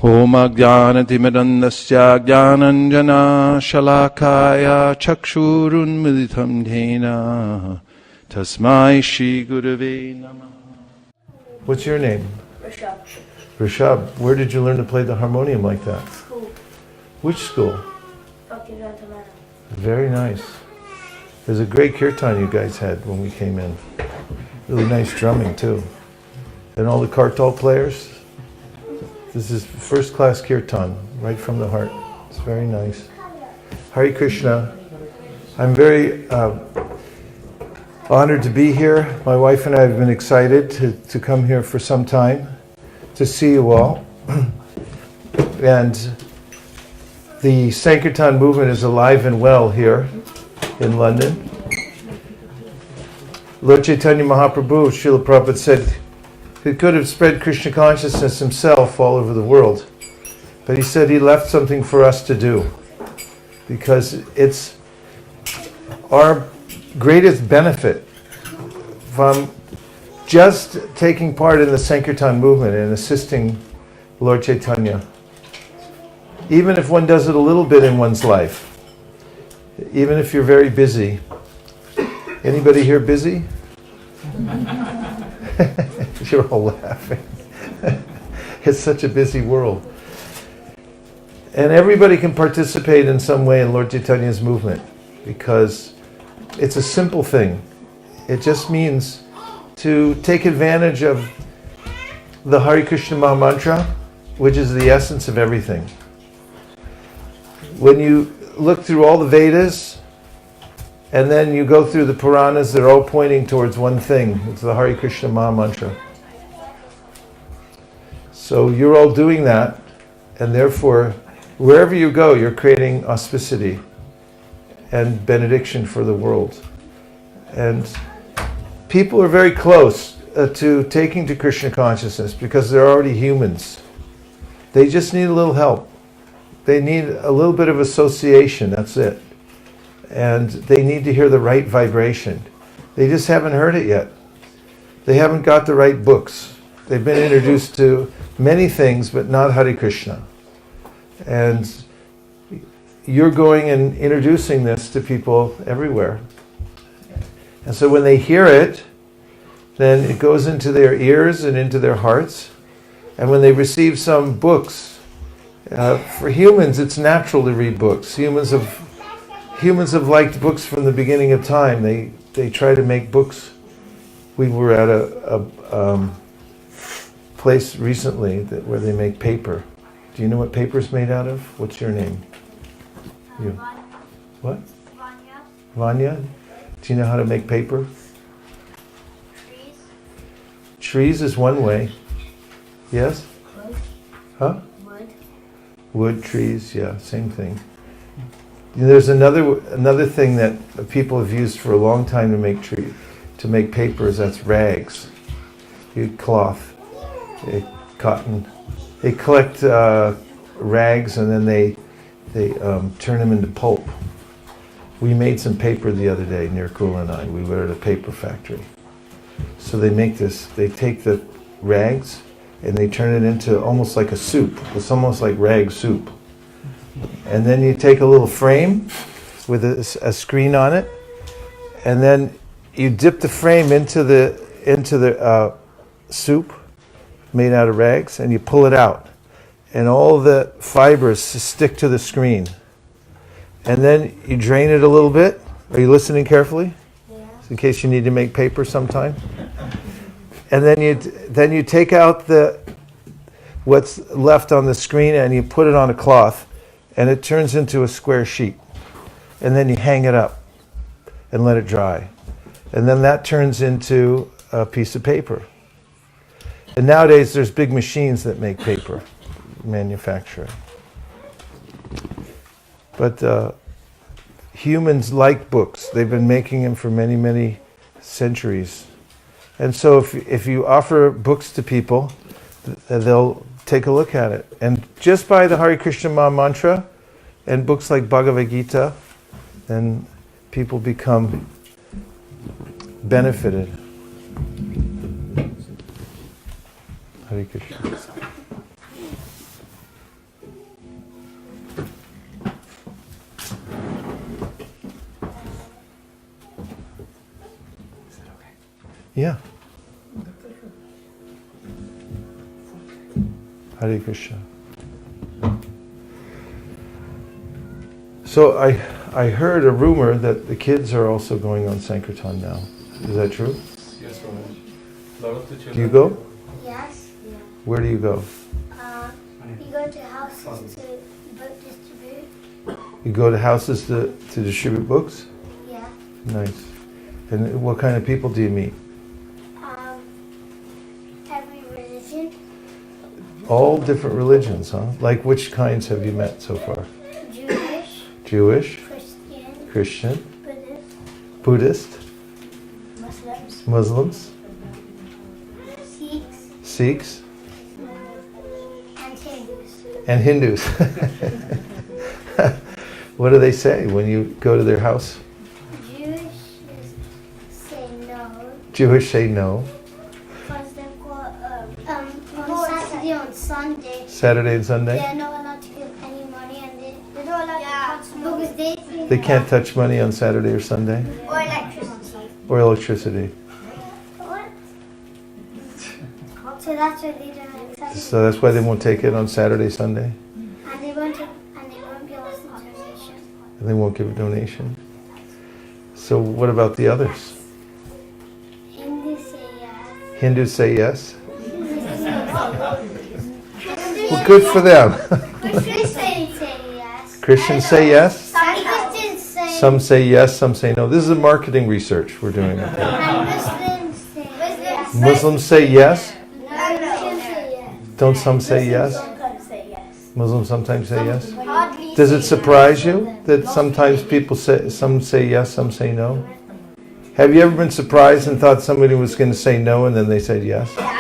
Om Ajnanatimirandasya Jnananjana Shalakaya Chakshurunmilitam Dhena Tasmai Shri Gurave Namah. What's your name? Rishabh. Rishabh. Where did you learn to play the harmonium like that? School. Which school? Sankirtan. Very nice. There's a great kirtan you guys had when we came in. Really nice drumming too. And all the kartal players. This is first class kirtan, right from the heart. It's very nice. Hare Krishna. I'm very honored to be here. My wife and I have been excited to come here for some time to see you all. And the Sankirtan movement is alive and well here in London. Lord Chaitanya Mahaprabhu, Srila Prabhupada said, he could have spread Krishna consciousness himself all over the world. But he said he left something for us to do. Because it's our greatest benefit from just taking part in the Sankirtan movement and assisting Lord Chaitanya. Even if one does it a little bit in one's life. Even if you're very busy. Anybody here busy? You're all laughing. It's such a busy world. And everybody can participate in some way in Lord Chaitanya's movement because it's a simple thing. It just means to take advantage of the Hare Krishna Maha Mantra, which is the essence of everything. When you look through all the Vedas, and then you go through the Puranas, they're all pointing towards one thing. It's the Hare Krishna Maha Mantra. So you're all doing that, and therefore, wherever you go, you're creating auspicity and benediction for the world. And people are very close to taking to Krishna consciousness because they're already humans. They just need a little help. They need a little bit of association, that's it. And they need to hear the right vibration. They just haven't heard it yet. They haven't got the right books. They've been introduced to many things, but not Hare Krishna. And you're going and introducing this to people everywhere. And so when they hear it, then it goes into their ears and into their hearts. And when they receive some books, for humans it's natural to read books. Humans have liked books from the beginning of time. They try to make books. We were at a place recently where they make paper. Do you know what paper is made out of? What's your name? You. What? Vanya. Vanya? Do you know how to make paper? Trees. Trees is one way. Yes? Wood. Huh? Wood. Wood, trees, yeah, same thing. There's another thing that people have used for a long time to make papers. That's rags, cloth, cotton. They collect rags and then they turn them into pulp. We made some paper the other day near Kulanai. We were at a paper factory. So they make this. They take the rags and they turn it into almost like a soup. It's almost like rag soup. And then you take a little frame with a screen on it, and then you dip the frame into the soup made out of rags, and you pull it out, and all the fibers stick to the screen. And then you drain it a little bit. Are you listening carefully? Yeah. In case you need to make paper sometime. And then you take out what's left on the screen and you put it on a cloth. And it turns into a square sheet. And then you hang it up and let it dry. And then that turns into a piece of paper. And nowadays there's big machines that make paper, manufacture. But humans like books. They've been making them for many, many centuries. And so if you offer books to people, they'll take a look at it. And just by the Hare Krishna Maha Mantra and books like Bhagavad Gita, then people become benefited. Hare Krishna. Yeah. Hare Krishna. So I heard a rumor that the kids are also going on Sankirtan now. Is that true? Yes, Maharaj. Lot of the children. Do you go? Yes. Where do you go? We go to houses to book distribute. You go to houses to distribute books? Yeah. Nice. And what kind of people do you meet? Every religion. All different religions, huh? Like which kinds have you met so far? Jewish. Jewish, Christian. Christian, Buddhist. Buddhist, Muslims. Muslims, Sikhs. Sikhs, And Hindus. and Hindus. What do they say when you go to their house? Jewish say no. Jewish say no. Because they've got on Saturday, on Sunday. Saturday and Sunday? They're not allowed to give any money, and they're not allowed to touch money because they think They can't touch money on Saturday or Sunday? or electricity. Or electricity. What? So that's why they don't accept it. So that's why they won't take it on Saturday, Sunday? And they won't give us the donation. And they won't give a donation? So what about the others? Hindus say yes. Hindus say yes? Well, good for them. Christians say yes. Christians say yes? Some Christians say Some say yes, some say no. This is a marketing research we're doing. Okay. and Muslims say yes. Muslims say yes? Christians say yes. Don't some say yes? Sometimes say yes. Muslims sometimes say yes? Hardly Does say it surprise you that sometimes people say, some say yes, some say no? Have you ever been surprised and thought somebody was going to say no and then they said yes? yes.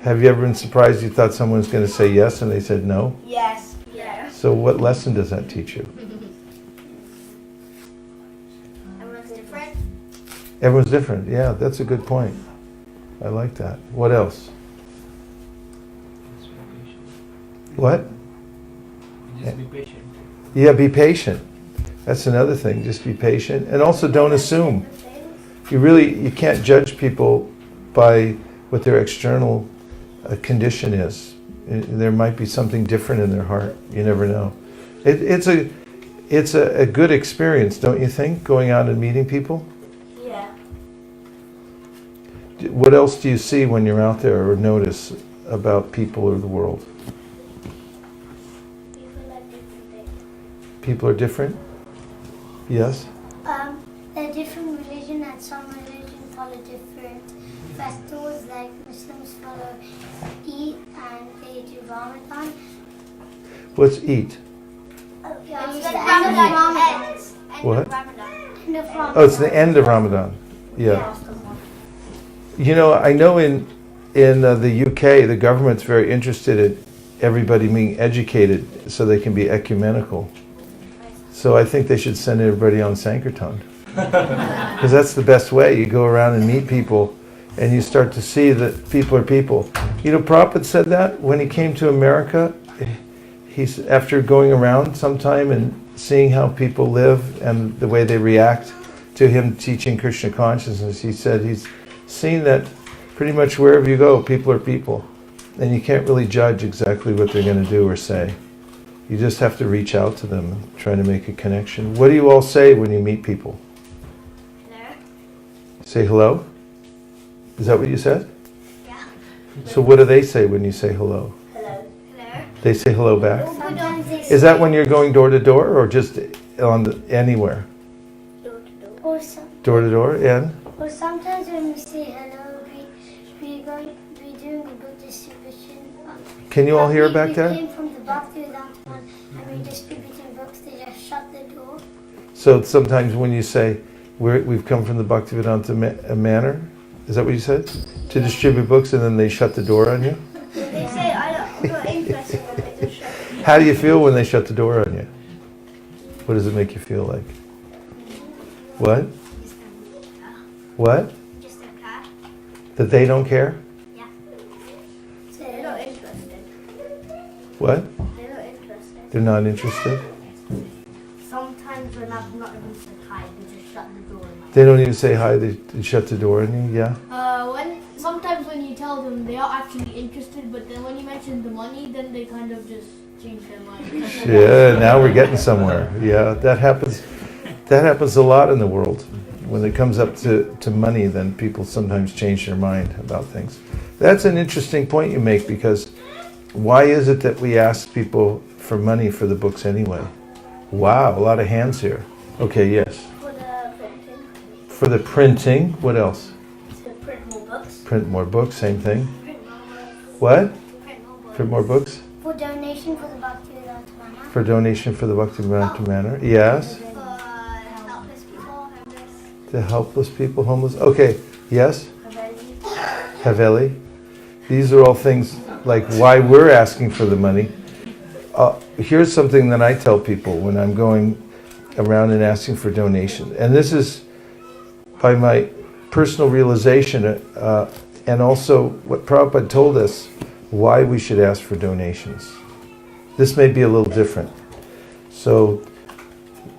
Have you ever been surprised you thought someone was going to say yes and they said no? Yes. Yes. So what lesson does that teach you? Everyone's different. Everyone's different. Yeah, that's a good point. I like that. What else? What? Just be patient. Yeah, be patient. That's another thing. Just be patient. And also don't assume. You can't judge people by what their external condition is. There might be something different in their heart. You never know. It's a good experience, don't you think, going out and meeting people? Yeah. What else do you see when you're out there or notice about people or the world? People are different things. People are different? Yes? They're different religion, and some religions follow different festivals. Like Muslims follow Eid and they do Ramadan. What's eat? It's the end of Ramadan. What? End of Ramadan. Oh, it's the end of Ramadan. Yeah. You know, I know in the UK, the government's very interested in everybody being educated so they can be ecumenical. So I think they should send everybody on Sankirtan. Because that's the best way. You go around and meet people and you start to see that people are people. You know, Prabhupada said that when he came to America. He's after going around sometime and seeing how people live and the way they react to him teaching Krishna consciousness, he said he's seen that pretty much wherever you go, people are people. And you can't really judge exactly what they're going to do or say. You just have to reach out to them and try to make a connection. What do you all say when you meet people? Hello? Say hello? Is that what you said? Yeah. So what do they say when you say hello? Hello. Hello. They say hello back? Sometimes they Is that when you're going door to door or just anywhere? door to door. Door to door and? Or sometimes when we say hello, we're doing a book distribution. Can you all hear back We there? came from the Bhakti Vedanta one and we're distributing books. They just shut the door. So sometimes when you say, we've come from the Bhaktivedanta manor, is that what you said? To distribute books and then they shut the door on you? They say, I'm not interested when they just shut the door. How do you feel when they shut the door on you? What does it make you feel like? What? What? Just a cat. That they don't care? Yeah. So they're not interested. What? They're not interested. They're not interested? Sometimes when I've not even said hi, they just shut the door in my They don't even say hi, they shut the door and yeah. Sometimes when you tell them, they are actually interested, but then when you mention the money, then they kind of just change their mind. Yeah, now we're getting somewhere. Yeah, that happens a lot in the world. When it comes up to money, then people sometimes change their mind about things. That's an interesting point you make, because why is it that we ask people for money for the books anyway? Wow, a lot of hands here. Okay, yes. For the printing. For the printing, what else? To print more books. Print more books, same thing. Print more books. What? Print more books. Print more books? For donation for the Bhaktivedanta Manor. For donation for the Bhaktivedanta Manor. Yes. For helpless people, homeless. The helpless people, homeless. Okay, yes. Haveli. These are all things like why we're asking for the money. Here's something that I tell people when I'm going around and asking for donation. And this is by my personal realization and also what Prabhupada told us why we should ask for donations. This may be a little different. So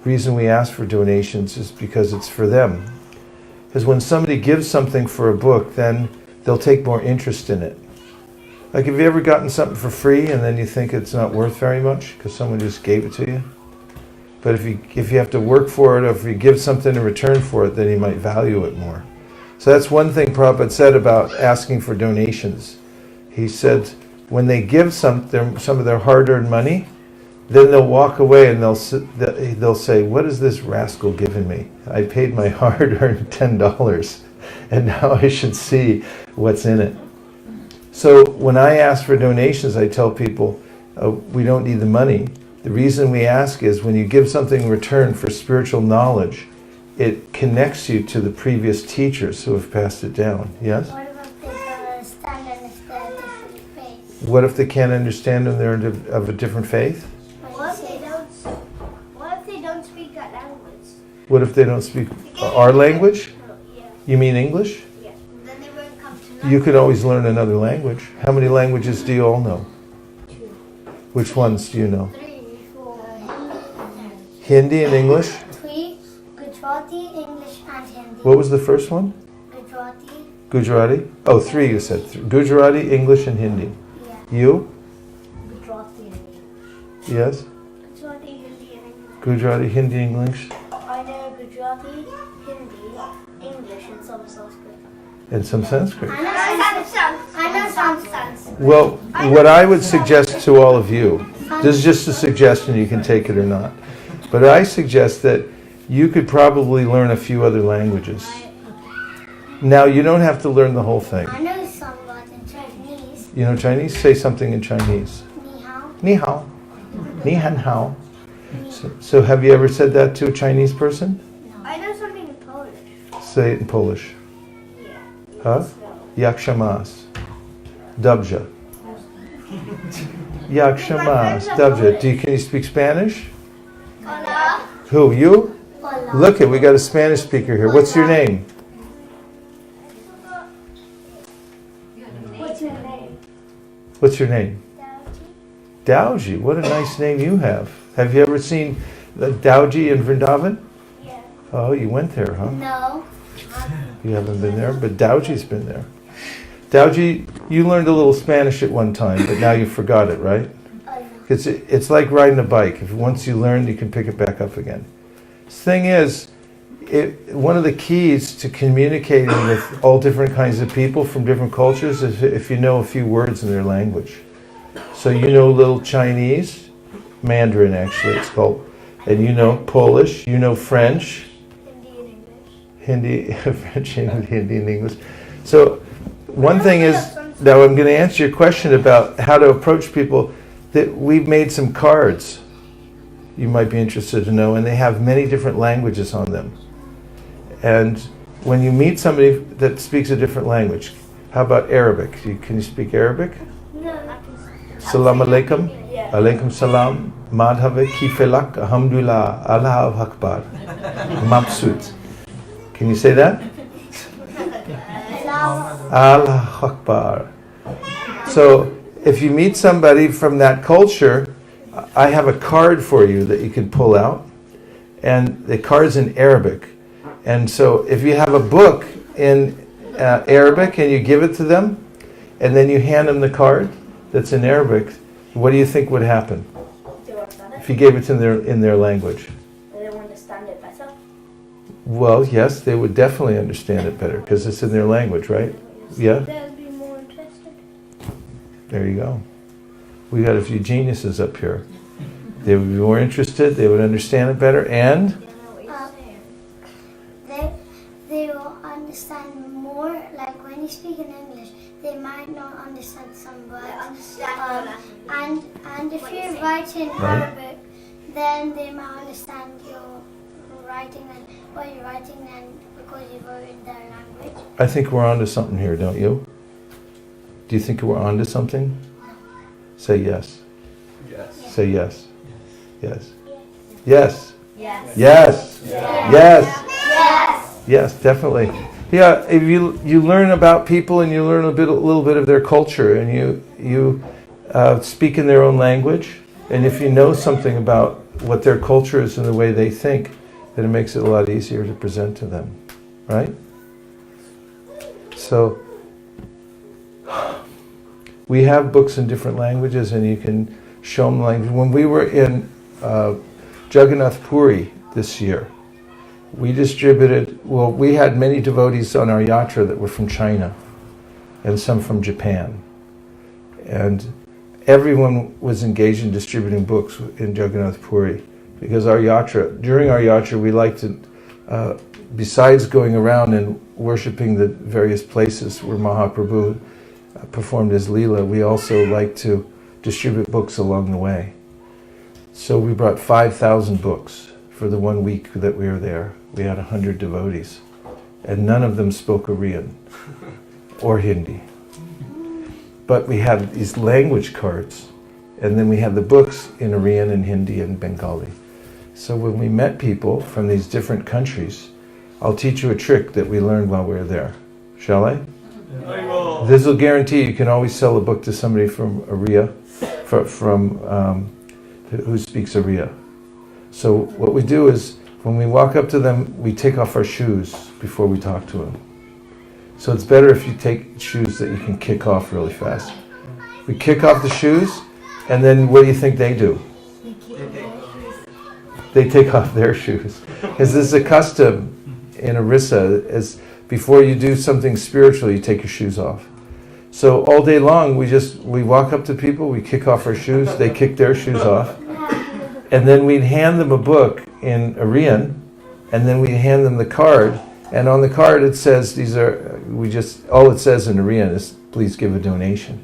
reason we ask for donations is because it's for them. Because when somebody gives something for a book, then they'll take more interest in it. Like, have you ever gotten something for free and then you think it's not worth very much because someone just gave it to you? But if you have to work for it, or if you give something in return for it, then you might value it more. So that's one thing Prabhupada said about asking for donations. He said when they give some of their hard-earned money, then they'll walk away and they'll say, what is this rascal giving me? I paid my hard-earned $10 and now I should see what's in it. So when I ask for donations, I tell people, we don't need the money. The reason we ask is when you give something in return for spiritual knowledge, it connects you to the previous teachers who have passed it down. Yes? What about if they don't understand and if they're a different faith? What if they can't understand and they're of a different faith? What if they don't speak that language? What if they don't speak our language? Yeah. You mean English? Yeah. Then they won't come to know. You could always learn another language. How many languages do you all know? 2. Which ones do you know? 3, 4. Hindi and English? 3. Gujarati, English and Hindi. What was the first one? Gujarati. Gujarati? Oh, 3 you said. Gujarati, English and Hindi. Yeah. You? Gujarati and English. Yes? Gujarati, Hindi and English. Gujarati, Hindi, English, I know Gujarati, Hindi, English and some Sanskrit. and some Sanskrit. I know some Sanskrit. Well, what I would suggest to all of you, this is just a suggestion, you can take it or not, but I suggest that you could probably learn a few other languages. Now, you don't have to learn the whole thing. I know some words in Chinese. You know Chinese? Say something in Chinese. Ni hao. Ni hao. Ni han hao. So have you ever said that to a Chinese person? I know something in Polish. Say it in Polish. Yeah. Huh? Jak się masz? Dobrze. Jak się masz? Dobrze. Can you speak Spanish? Hola. Who, you? Hola. Look it, we got a Spanish speaker here. What's your name? What's your name? What's your name? Daoji. What a nice name you have. Have you ever seen the Daoji in Vrindavan? Yeah. Oh, you went there, huh? No. You haven't been there, but Daoji's been there. Daoji, you learned a little Spanish at one time, but now you forgot it, right? It's like riding a bike. If once you learn, you can pick it back up again. The thing is, one of the keys to communicating with all different kinds of people from different cultures is if you know a few words in their language. So you know a little Chinese, Mandarin actually it's called, and you know Polish, you know French, Hindi and English. Hindi, French, Hindi, and English. So one thing is, now I'm going to answer your question about how to approach people, that we've made some cards you might be interested to know, and they have many different languages on them. And when you meet somebody that speaks a different language, how about Arabic? Can you speak Arabic? No. Salam alaikum. Yeah. Alaikum salam. Madhava kifelak. Alhamdulillah. Allah Akbar. Mabsut. Can you say that? Allah Akbar. So if you meet somebody from that culture, I have a card for you that you can pull out. And the card's in Arabic. And so if you have a book in Arabic and you give it to them, and then you hand them the card that's in Arabic, what do you think would happen They will understand if it. you gave it to them in their language? They will understand it better. Well, yes, they would definitely understand it better because it's in their language, right? Yeah? They'll be more interested. There you go. We got a few geniuses up here. They would be more interested, they would understand it better, and They will understand more, like when you speak in English, they might not understand some words. And if you write in Arabic, then they might understand your writing and what you're writing and because you wrote in their language. I think we're onto something here, don't you? Do you think we're onto something? Say yes. Yes. Say yes. Yes. Yes. Yes. Yes. Yes. Yes. Yes, definitely. Yeah, if you learn about people and you learn a little bit of their culture, and you speak in their own language, and if you know something about what their culture is and the way they think, then it makes it a lot easier to present to them, right? So we have books in different languages, and you can show them language. When we were in Jagannath Puri this year, we distributed, well, we had many devotees on our yatra that were from China and some from Japan. And everyone was engaged in distributing books in Jagannath Puri because during our yatra, we like to, besides going around and worshipping the various places where Mahaprabhu performed his Leela, we also like to distribute books along the way. So we brought 5,000 books for the 1 week that we were there. We had 100 devotees, and none of them spoke Aryan or Hindi. But we had these language cards, and then we had the books in Aryan and Hindi and Bengali. So when we met people from these different countries, I'll teach you a trick that we learned while we were there. Shall I? This will guarantee you can always sell a book to somebody from Arya, who speaks Arya. So what we do is, when we walk up to them, we take off our shoes before we talk to them. So it's better if you take shoes that you can kick off really fast. We kick off the shoes, and then what do you think they do? They take off their shoes. Because there's a custom in Orissa, as before you do something spiritual, you take your shoes off. So all day long, we walk up to people, we kick off our shoes, they kick their shoes off, and then we'd hand them a book in Aryan, and then we'd hand them the card, and on the card it says, all it says in Aryan is, please give a donation.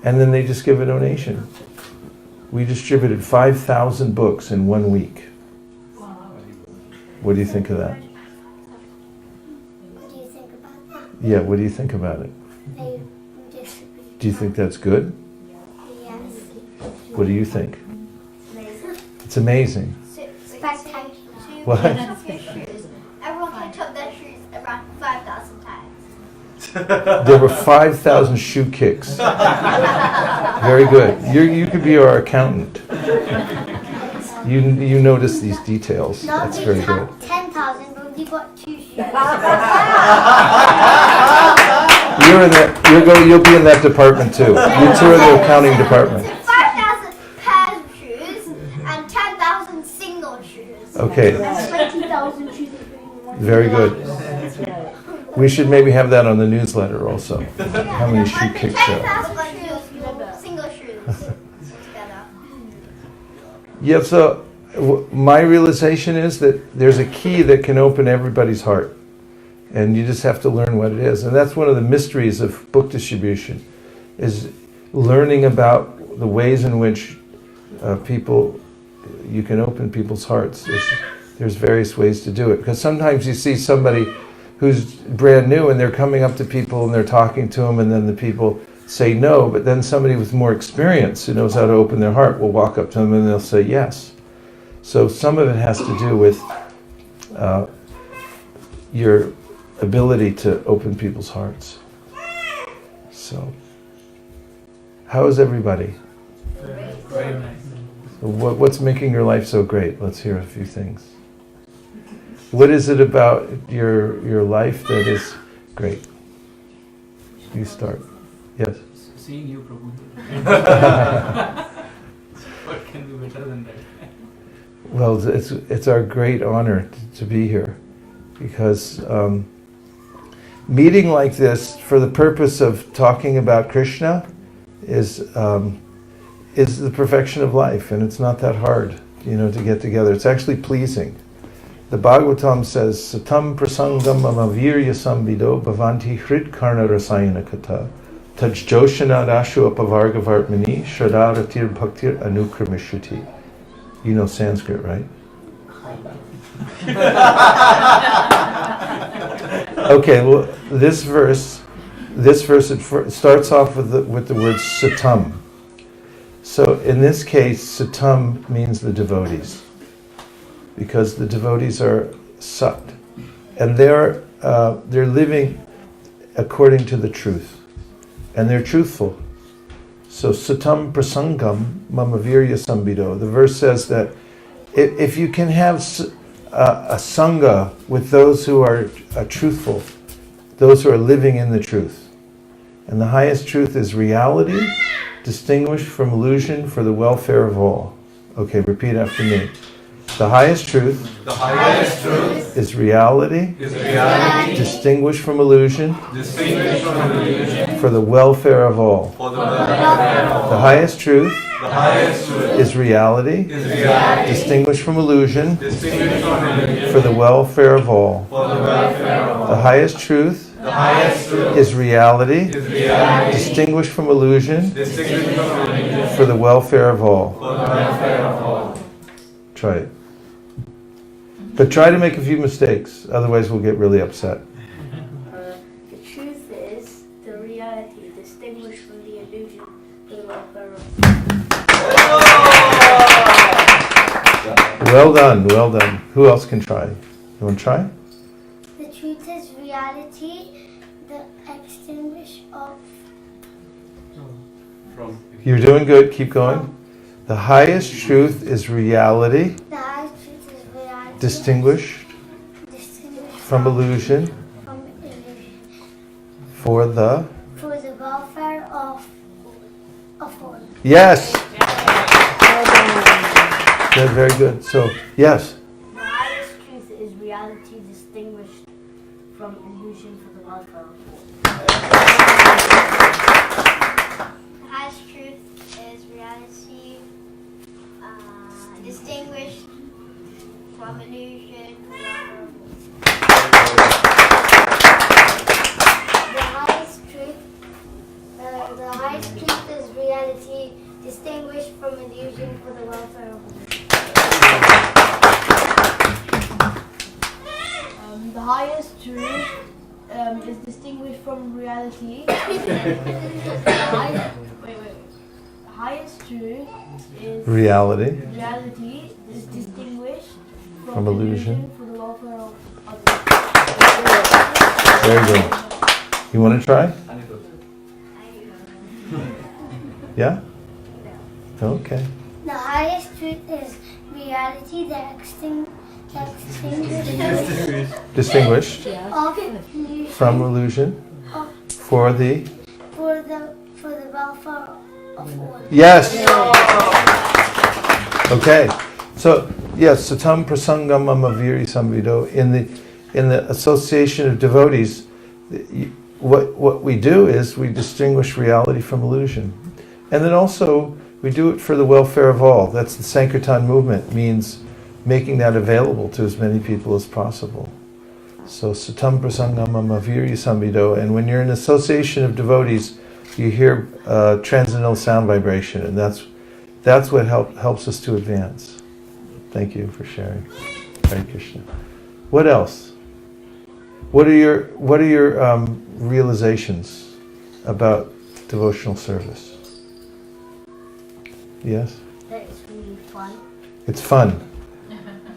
And then they just give a donation. We distributed 5,000 books in 1 week. What do you think of that? What do you think about that? Yeah, what do you think about it? They distribute. Do you think that's good? Yes. What do you think? It's amazing. Spectacular. What? Everyone picked up their shoes around 5,000 times. There were 5,000 shoe kicks. Very good. You could be our accountant. You notice these details. Not That's very good. 10,000, but we got 2 shoes. You'll be in that department too. You two are the accounting department. 5,000 pairs of shoes and 10,000 single shoes. Okay, 20,000 shoes. very good. We should maybe have that on the newsletter also. How many shoe kicks there are. 10,000 shoes, single shoes together. Yeah, so my realization is that there's a key that can open everybody's heart. And you just have to learn what it is. And that's one of the mysteries of book distribution, is learning about the ways in which you can open people's hearts. There's various ways to do it. Because sometimes you see somebody who's brand new and they're coming up to people and they're talking to them, and then the people say no, but then somebody with more experience who knows how to open their heart will walk up to them and they'll say yes. So some of it has to do with your ability to open people's hearts. So, how is everybody? Very nice. What's making your life so great? Let's hear a few things. What is it about your life that is great? You start. Yes. Seeing you, Prabhu. What can be better than that? Well, it's our great honor to be here, because meeting like this for the purpose of talking about Krishna is the perfection of life, and it's not that hard, to get together. It's actually pleasing. The Bhagavatam says, Satam prasangam amavirya samvido bhavanti hrit karna rasayana kata taj joshana dashu apavarga vartmani shradaratir bhaktir anukramishati. You know Sanskrit, right? Okay, well, this verse it starts off with the word satam. So in this case, satam means the devotees, because the devotees are sat, and they're living according to the truth, and they're truthful. So satam prasangam mamavirya sambido. The verse says that if you can have a sangha with those who are truthful, those who are living in the truth, and the highest truth is reality, distinguished from illusion for the welfare of all. Okay, repeat after me. The highest truth is reality, distinguished from illusion, for the welfare of all. The highest truth is reality, distinguished from illusion, for the welfare of all. The highest truth is reality, distinguished from illusion, for the welfare of all. Try it. But try to make a few mistakes, otherwise we'll get really upset. The truth is the reality, distinguished from the illusion, for the welfare of Well done, well done. Who else can try? You want to try? The truth is reality, the extinguish of. You're doing good, keep going. The highest truth is reality, The highest truth is reality. distinguished from illusion, from illusion. for the... For the welfare of all. Yes! Good, very good. So, yes. The highest truth is reality, distinguished from illusion, for the welfare of all. The highest truth is reality, distinguished from illusion. The highest truth is reality, distinguished from illusion for the welfare of all. The highest truth is distinguished from reality. The highest truth is Reality. Reality is distinguished From illusion. for the welfare of others. Very good. You want to try? Yeah? Okay. The highest truth is reality, the extinguished Distinguished of illusion from illusion for the... for the welfare of all. Yes! Okay. So, yes, satam prasangam amaviri samvido. In the association of devotees, what we do is we distinguish reality from illusion. And then also, we do it for the welfare of all. That's the Sankirtan movement, means making that available to as many people as possible. So, satam prasangam amaviri samvido. And when you're in association of devotees, you hear transcendental sound vibration, and that's what helps us to advance. Thank you for sharing. Hare Krishna. What else? What are your realizations about devotional service? Yes? That is really fun. It's fun.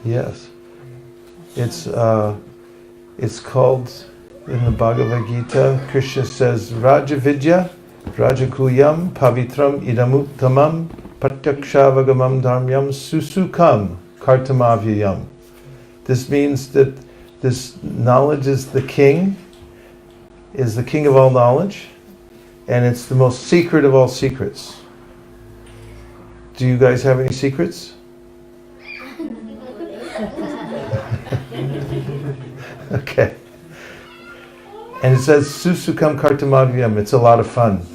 Yes. It's called, in the Bhagavad Gita, Krishna says, Raja Vidya, Rajakuyam, Pavitram, Idamuttamam, Pratyakshavagamam Dharmyam, Susukam, Kartamavyayam. This means that this knowledge is the king of all knowledge, and it's the most secret of all secrets. Do you guys have any secrets? Okay. And it says, Susukam Kartamavyam. It's a lot of fun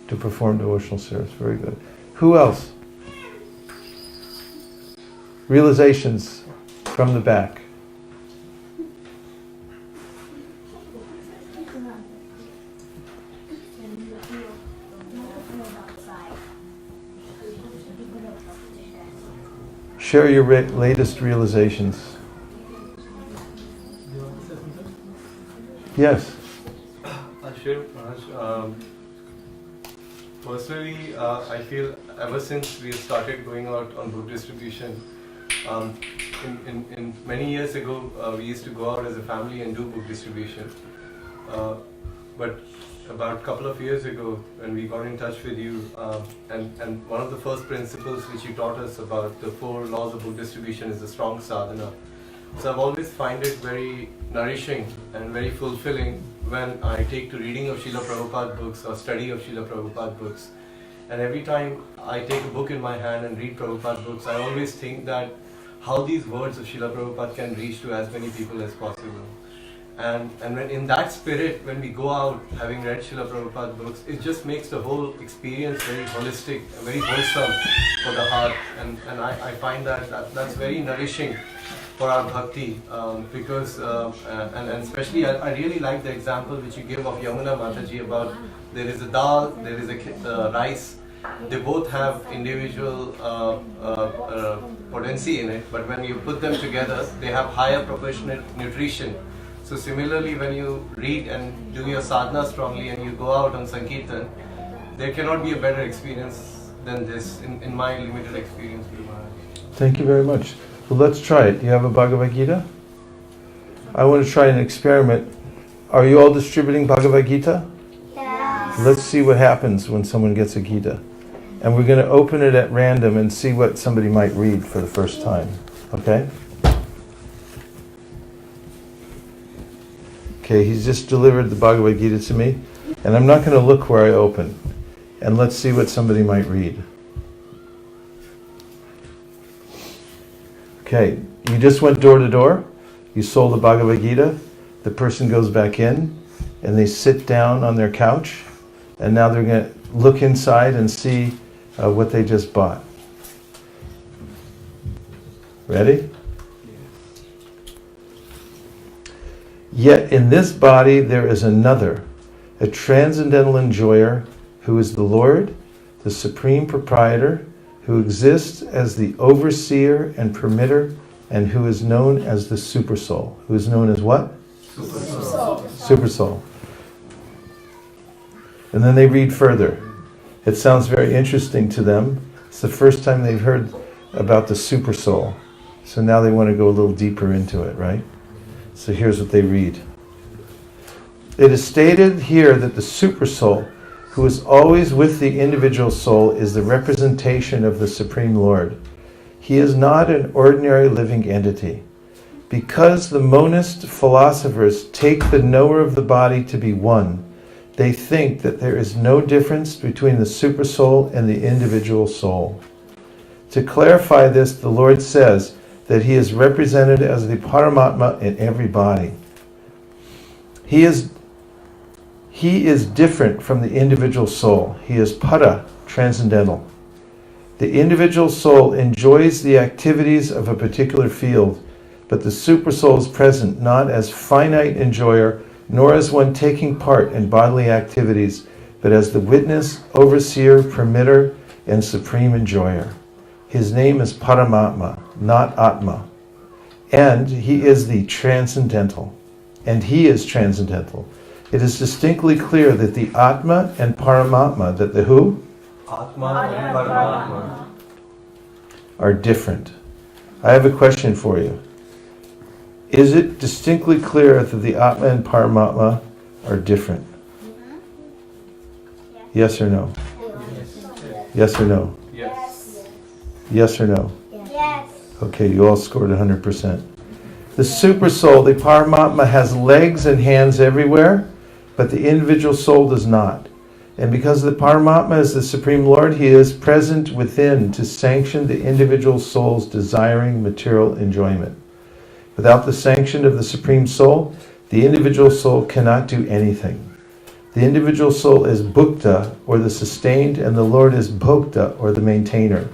to perform devotional service. Very good. Who else? Realizations from the back. Share your latest realizations. Yes. Sure, Maharaj. Personally, I feel ever since we started going out on book distribution, in many years ago, we used to go out as a family and do book distribution. But about a couple of years ago, when we got in touch with you, and one of the first principles which you taught us about the 4 laws of book distribution is the strong sadhana. So I've always find it very nourishing and very fulfilling when I take to reading of Srila Prabhupada books or study of Srila Prabhupada books. And every time I take a book in my hand and read Prabhupada books, I always think that how these words of Srila Prabhupada can reach to as many people as possible. And when in that spirit, when we go out having read Srila Prabhupada books, it just makes the whole experience very holistic, very wholesome for the heart. And I find that's very nourishing for our bhakti, because and especially I really like the example which you gave of Yamuna Mataji about there is a dal, there is a rice. They both have individual potency in it, but when you put them together, they have higher proportionate nutrition. So similarly, when you read and do your sadhana strongly and you go out on Sankirtan, there cannot be a better experience than this in my limited experience with Maharaj. Thank you very much. Well, let's try it. You have a Bhagavad Gita? I want to try an experiment. Are you all distributing Bhagavad Gita? Yes. Let's see what happens when someone gets a Gita. And we're going to open it at random and see what somebody might read for the first time. Okay? Okay, he's just delivered the Bhagavad Gita to me. And I'm not going to look where I open. And let's see what somebody might read. Okay, you just went door to door. You sold the Bhagavad Gita. The person goes back in and they sit down on their couch. And now they're going to look inside and see what they just bought. Ready? Yet in this body there is another, a transcendental enjoyer who is the Lord, the Supreme Proprietor, who exists as the overseer and permitter, and who is known as the Supersoul. Who is known as what? Supersoul. Supersoul. And then they read further. It sounds very interesting to them. It's the first time they've heard about the Supersoul. So now they want to go a little deeper into it, right? So here's what they read. It is stated here that the Supersoul, who is always with the individual soul, is the representation of the Supreme Lord. He is not an ordinary living entity. Because the monist philosophers take the knower of the body to be one, they think that there is no difference between the Supersoul and the individual soul. To clarify this, the Lord says that He is represented as the Paramatma in every body. He is different from the individual soul. He is para, transcendental. The individual soul enjoys the activities of a particular field, but the Supersoul is present not as finite enjoyer, nor as one taking part in bodily activities, but as the witness, overseer, permitter, and supreme enjoyer. His name is Paramatma, not Atma. And He is the transcendental. And He is transcendental. It is distinctly clear that the Atma and Paramatma, that the who? Atma and Paramatma Are different. I have a question for you. Is it distinctly clear that the Atma and Paramatma are different? Yes or no? Yes or no? Yes. Yes or no? Yes. Okay, you all scored 100%. The super soul, the Paramatma, has legs and hands everywhere, but the individual soul does not. And because the Paramatma is the Supreme Lord, He is present within to sanction the individual soul's desiring material enjoyment. Without the sanction of the Supreme Soul, the individual soul cannot do anything. The individual soul is Bhukta, or the sustained, and the Lord is Bhokta, or the maintainer.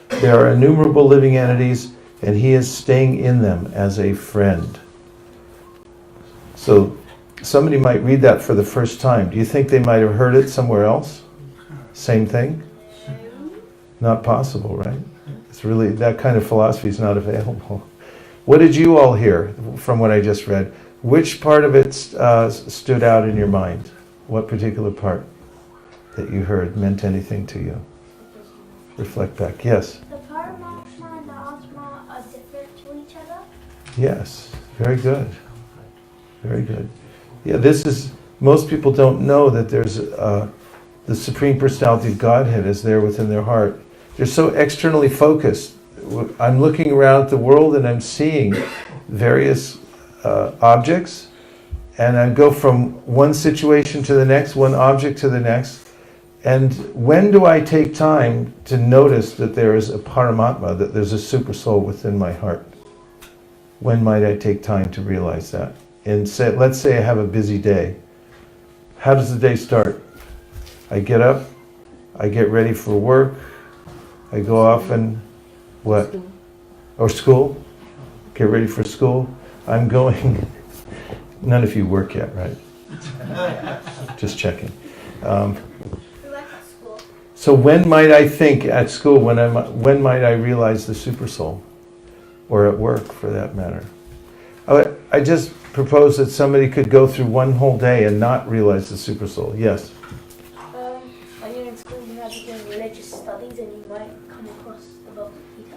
There are innumerable living entities, and He is staying in them as a friend. So, somebody might read that for the first time. Do you think they might have heard it somewhere else? Same thing? Not possible, right? It's really, that kind of philosophy is not available. What did you all hear from what I just read? Which part of it stood out in your mind? What particular part that you heard meant anything to you? Reflect back. Yes? The Paramatma and the Atma are different to each other. Yes. Very good. Very good. Yeah, this is, most people don't know that there's the Supreme Personality of Godhead is there within their heart. They're so externally focused. I'm looking around at the world and I'm seeing various objects, and I go from one situation to the next, one object to the next. And when do I take time to notice that there is a Paramatma, that there's a super soul within my heart? When might I take time to realize that? And say, let's say I have a busy day. How does the day start? I get up, I get ready for work, I go off and what? Or school? Get ready for school. I'm going, none of you work yet, right? Just checking. We went to school. So when might I think at school, when might I realize the super soul? Or at work, for that matter? I just propose that somebody could go through one whole day and not realize the super soul. Yes? When you're in school, you have to do religious studies and you might come across the Bhagavad Gita.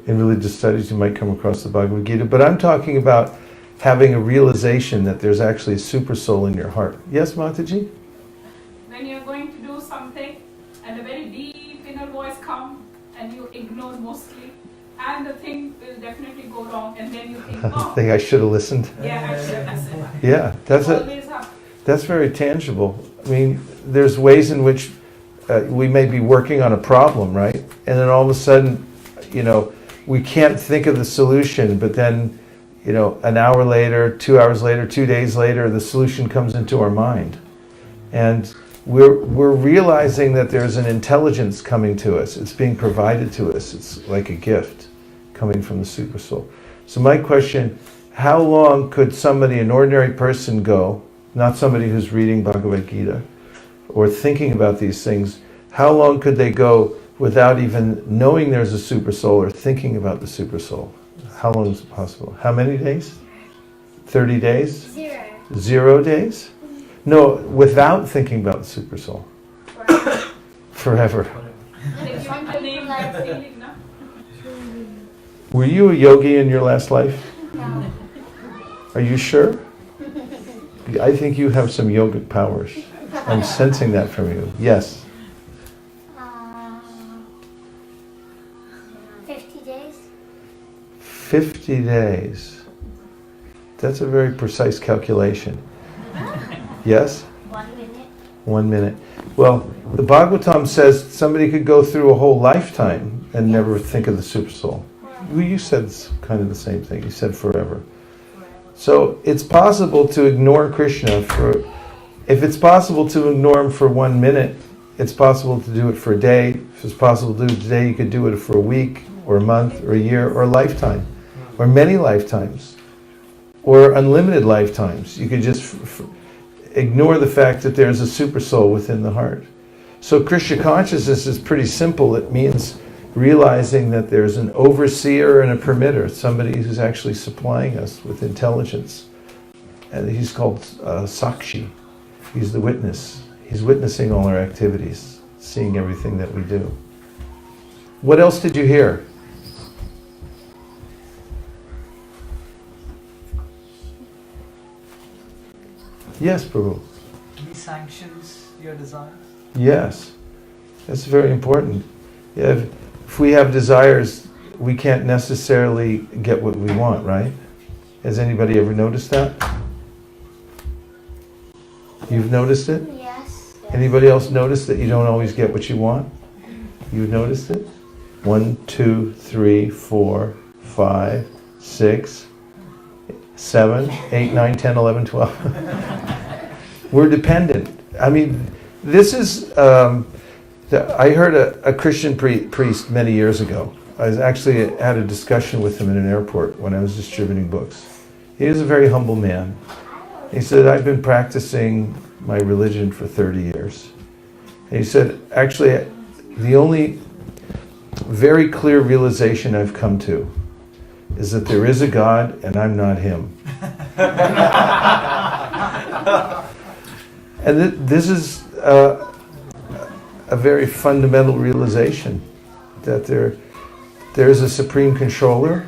In religious studies, you might come across the Bhagavad Gita. But I'm talking about having a realization that there's actually a super soul in your heart. Yes, Mataji? When you're going to do something and a very deep inner voice comes and you ignore mostly, and the thing will definitely go wrong, and then you think, I oh, think I should have listened. yeah, I should have listened. Yeah, that's it. Always happens. That's very tangible. I mean, there's ways in which we may be working on a problem, right? And then all of a sudden, we can't think of the solution, but then, an hour later, 2 hours later, 2 days later, the solution comes into our mind. And we're realizing that there's an intelligence coming to us. It's being provided to us. It's like a gift coming from the super soul. So my question, how long could an ordinary person go, not somebody who's reading Bhagavad Gita or thinking about these things, how long could they go without even knowing there's a super soul or thinking about the super soul? How long is it possible? How many days? 30 days? 0. 0 days? No, without thinking about the super soul. Forever. Like you want the name, that feeling, no? Were you a yogi in your last life? No. Are you sure? I think you have some yogic powers. I'm sensing that from you. Yes. 50 days. 50 days. That's a very precise calculation. Yes? 1 minute. 1 minute. Well, the Bhagavatam says somebody could go through a whole lifetime and never think of the super soul. You said kind of the same thing. You said forever. So it's possible to ignore Krishna if it's possible to ignore him for 1 minute, it's possible to do it for a day. If it's possible to do it today, you could do it for a week or a month or a year or a lifetime or many lifetimes or unlimited lifetimes. You could just ignore the fact that there's a super soul within the heart. So Krishna consciousness is pretty simple. It means realizing that there's an overseer and a permitter, somebody who's actually supplying us with intelligence. And he's called Sakshi. He's the witness. He's witnessing all our activities, seeing everything that we do. What else did you hear? Yes, Prabhu. He sanctions your desires. Yes. That's very important. Yeah, if we have desires, we can't necessarily get what we want, right? Has anybody ever noticed that? You've noticed it? Yes. Anybody else notice that you don't always get what you want? You've noticed it? 1, 2, 3, 4, 5, 6, 7, 8, 9, 10, 11, 12. We're dependent. I mean, this is, I heard a Christian priest many years ago. I was actually had a discussion with him in an airport when I was distributing books. He was a very humble man. He said, I've been practicing my religion for 30 years. And he said, actually, the only very clear realization I've come to is that there is a God and I'm not him. And this is a very fundamental realization, that there is a supreme controller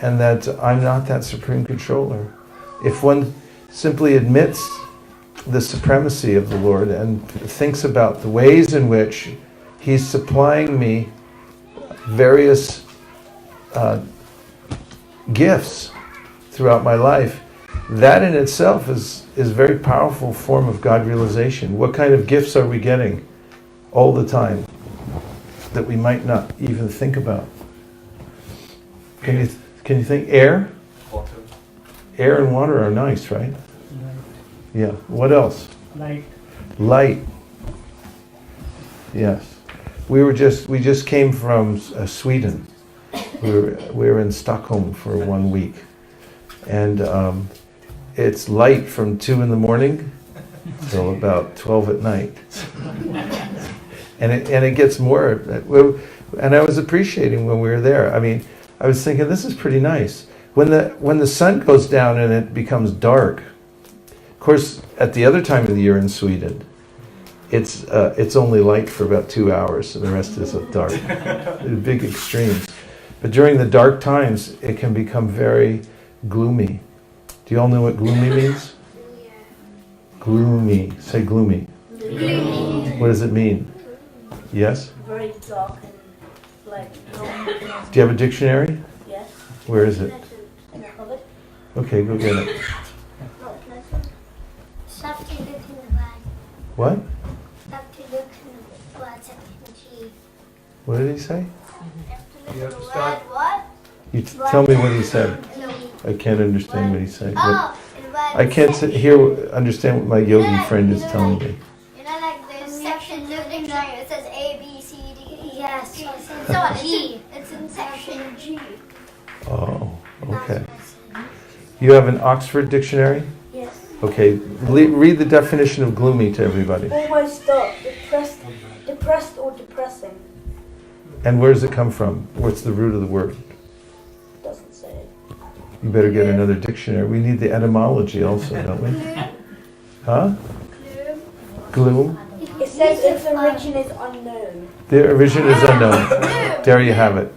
and that I'm not that supreme controller. If one simply admits the supremacy of the Lord and thinks about the ways in which He's supplying me various gifts throughout my life, that in itself is a very powerful form of God realization. What kind of gifts are we getting all the time that we might not even think about? Can you think? Air? Water. Air and water are nice, right? Yeah. What else? Light. Light. Yes. We just came from Sweden. We were in Stockholm for 1 week, and it's light from 2 in the morning till about 12 at night, and it gets more. And I was appreciating when we were there. I mean, I was thinking this is pretty nice. When the sun goes down and it becomes dark. Of course, at the other time of the year in Sweden, it's only light for about 2 hours, and the rest is dark. Big extremes. But during the dark times, it can become very gloomy. Do you all know what gloomy means? Gloomy. Say gloomy. Gloomy. What does it mean? Yes? Very dark and like Do you have a dictionary? yes. Where is it? In the cupboard. Okay, go get it. Have to look in the bag. What? Have to look in the words in G. What did he say? You have to start. What? You tell me what he said. I can't understand what he said. But Oh, in words. I can't understand what my yogi friend is telling me. You know, like there's sections of the dictionary. It says A, B, C, D, E, Yes. so on. It's in section G. Oh, okay. You have an Oxford dictionary? Yes. Okay, read the definition of gloomy to everybody. Almost dark, depressed or depressing. And where does it come from? What's the root of the word? Doesn't say. You better get another dictionary. We need the etymology also, don't we? Huh? Gloom? It says its origin is unknown. The origin is unknown. There you have it.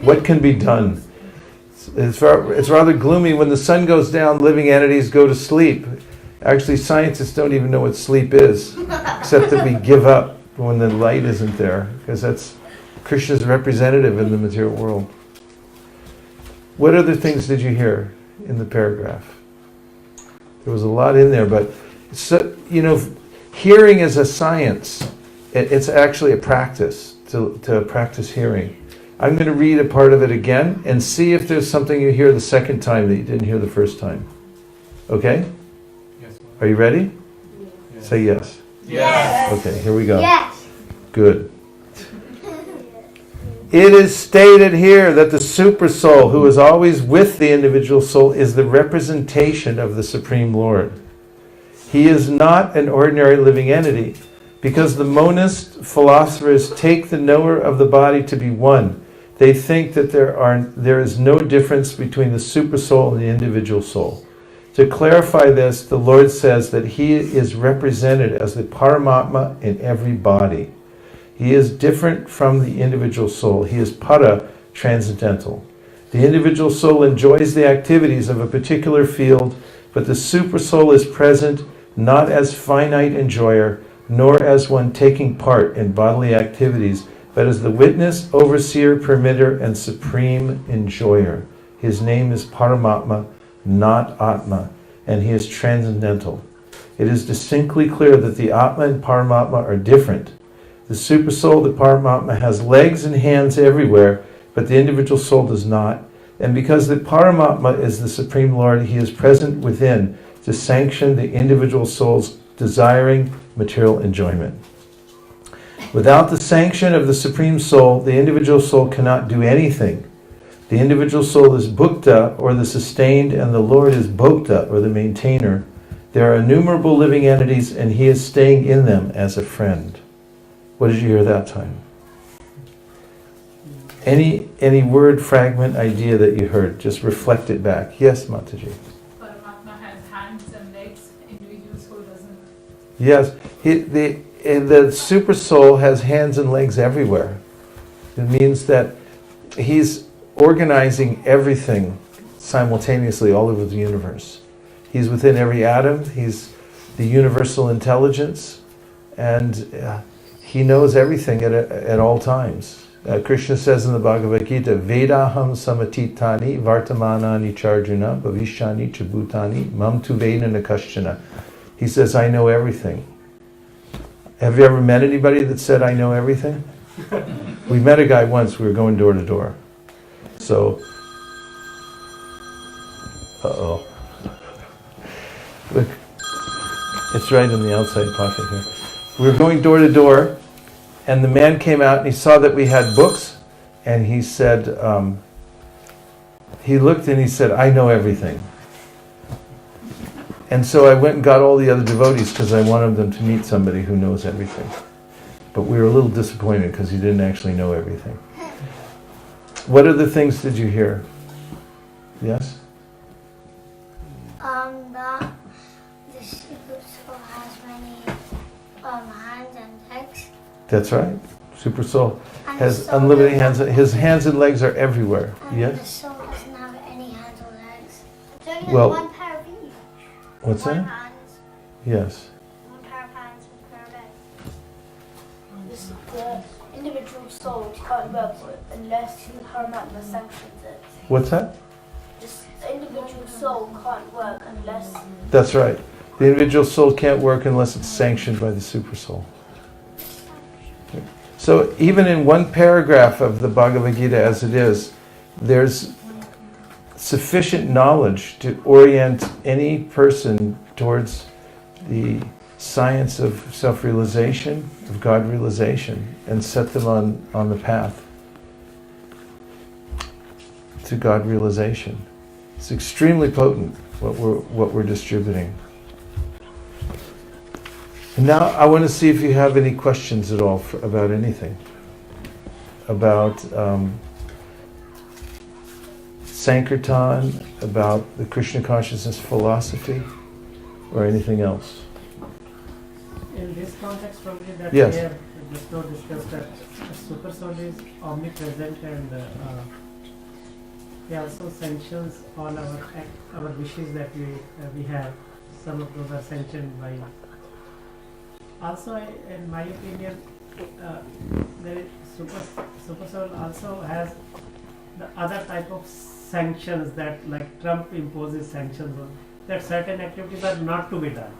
What can be done? It's rather gloomy. When the sun goes down, living entities go to sleep. Actually, scientists don't even know what sleep is, except that we give up when the light isn't there, because that's Krishna's representative in the material world. What other things did you hear in the paragraph? There was a lot in there, but hearing is a science. It's actually a practice to practice hearing. I'm going to read a part of it again and see if there's something you hear the second time that you didn't hear the first time. Okay? Yes. Are you ready? Yes. Say yes. Yes. Okay, here we go. Yes. Good. It is stated here that the super soul, who is always with the individual soul, is the representation of the Supreme Lord. He is not an ordinary living entity, because the monist philosophers take the knower of the body to be one. They think that there is no difference between the super soul and the individual soul. To clarify this, the Lord says that He is represented as the Paramatma in every body. He is different from the individual soul. He is para, transcendental. The individual soul enjoys the activities of a particular field, but the super soul is present not as finite enjoyer, nor as one taking part in bodily activities, but as the witness, overseer, permitter, and supreme enjoyer. His name is Paramatma, not Atma, and he is transcendental. It is distinctly clear that the Atma and Paramatma are different. The Supersoul, the Paramatma, has legs and hands everywhere, but the individual soul does not. And because the Paramatma is the Supreme Lord, he is present within to sanction the individual soul's desiring material enjoyment. Without the sanction of the Supreme Soul, the individual soul cannot do anything. The individual soul is Bhukta, or the sustained, and the Lord is Bhokta, or the maintainer. There are innumerable living entities, and he is staying in them as a friend. What did you hear that time? Any word, fragment, idea that you heard, just reflect it back. Yes, Mataji. Paramatma has hands and legs, individual soul doesn't. Yes, the super soul has hands and legs everywhere. It means that he's organizing everything simultaneously all over the universe. He's within every atom. He's the universal intelligence, and he knows everything at all times. Krishna says in the Bhagavad Gita, Vedaham samatitani vartamanani charjuna bhavishani chabhutani mam tu veda nakashchana. He says, I know everything. Have you ever met anybody that said, I know everything? We met a guy once, we were going door to door. So, uh-oh. Look, it's right in the outside pocket here. We were going door to door, and the man came out and he saw that we had books, and he said, he looked and he said, I know everything. And so I went and got all the other devotees because I wanted them to meet somebody who knows everything. But we were a little disappointed because he didn't actually know everything. What other things did you hear? Yes? That the super soul has many hands and legs. That's right. Super soul And has the soul unlimited doesn't- hands. His hands and legs are everywhere. And the Yes? soul doesn't have any hands or legs. It's only got Well- one pair of feet. What's One that? hand, Yes. one pair of hands, one pair of legs. This, the individual soul can't work unless the Paramatma sanctions it. What's that? This individual soul can't work unless That's right. The individual soul can't work unless it's sanctioned by the super soul. So even in one paragraph of the Bhagavad Gita as it is, there's sufficient knowledge to orient any person towards the science of self-realization, of God realization, and set them on the path to God realization. It's extremely potent what we're distributing. And now I want to see if you have any questions at all about anything. About Sankirtan, about the Krishna consciousness philosophy, or anything else. In this context, probably that Yes. we have just now discussed that the super soul is omnipresent and he also sanctions all our wishes that we have. Some of those are sanctioned by. Also, in my opinion, the super soul also has the other type of sanctions that, like Trump imposes sanctions on, that certain activities are not to be done.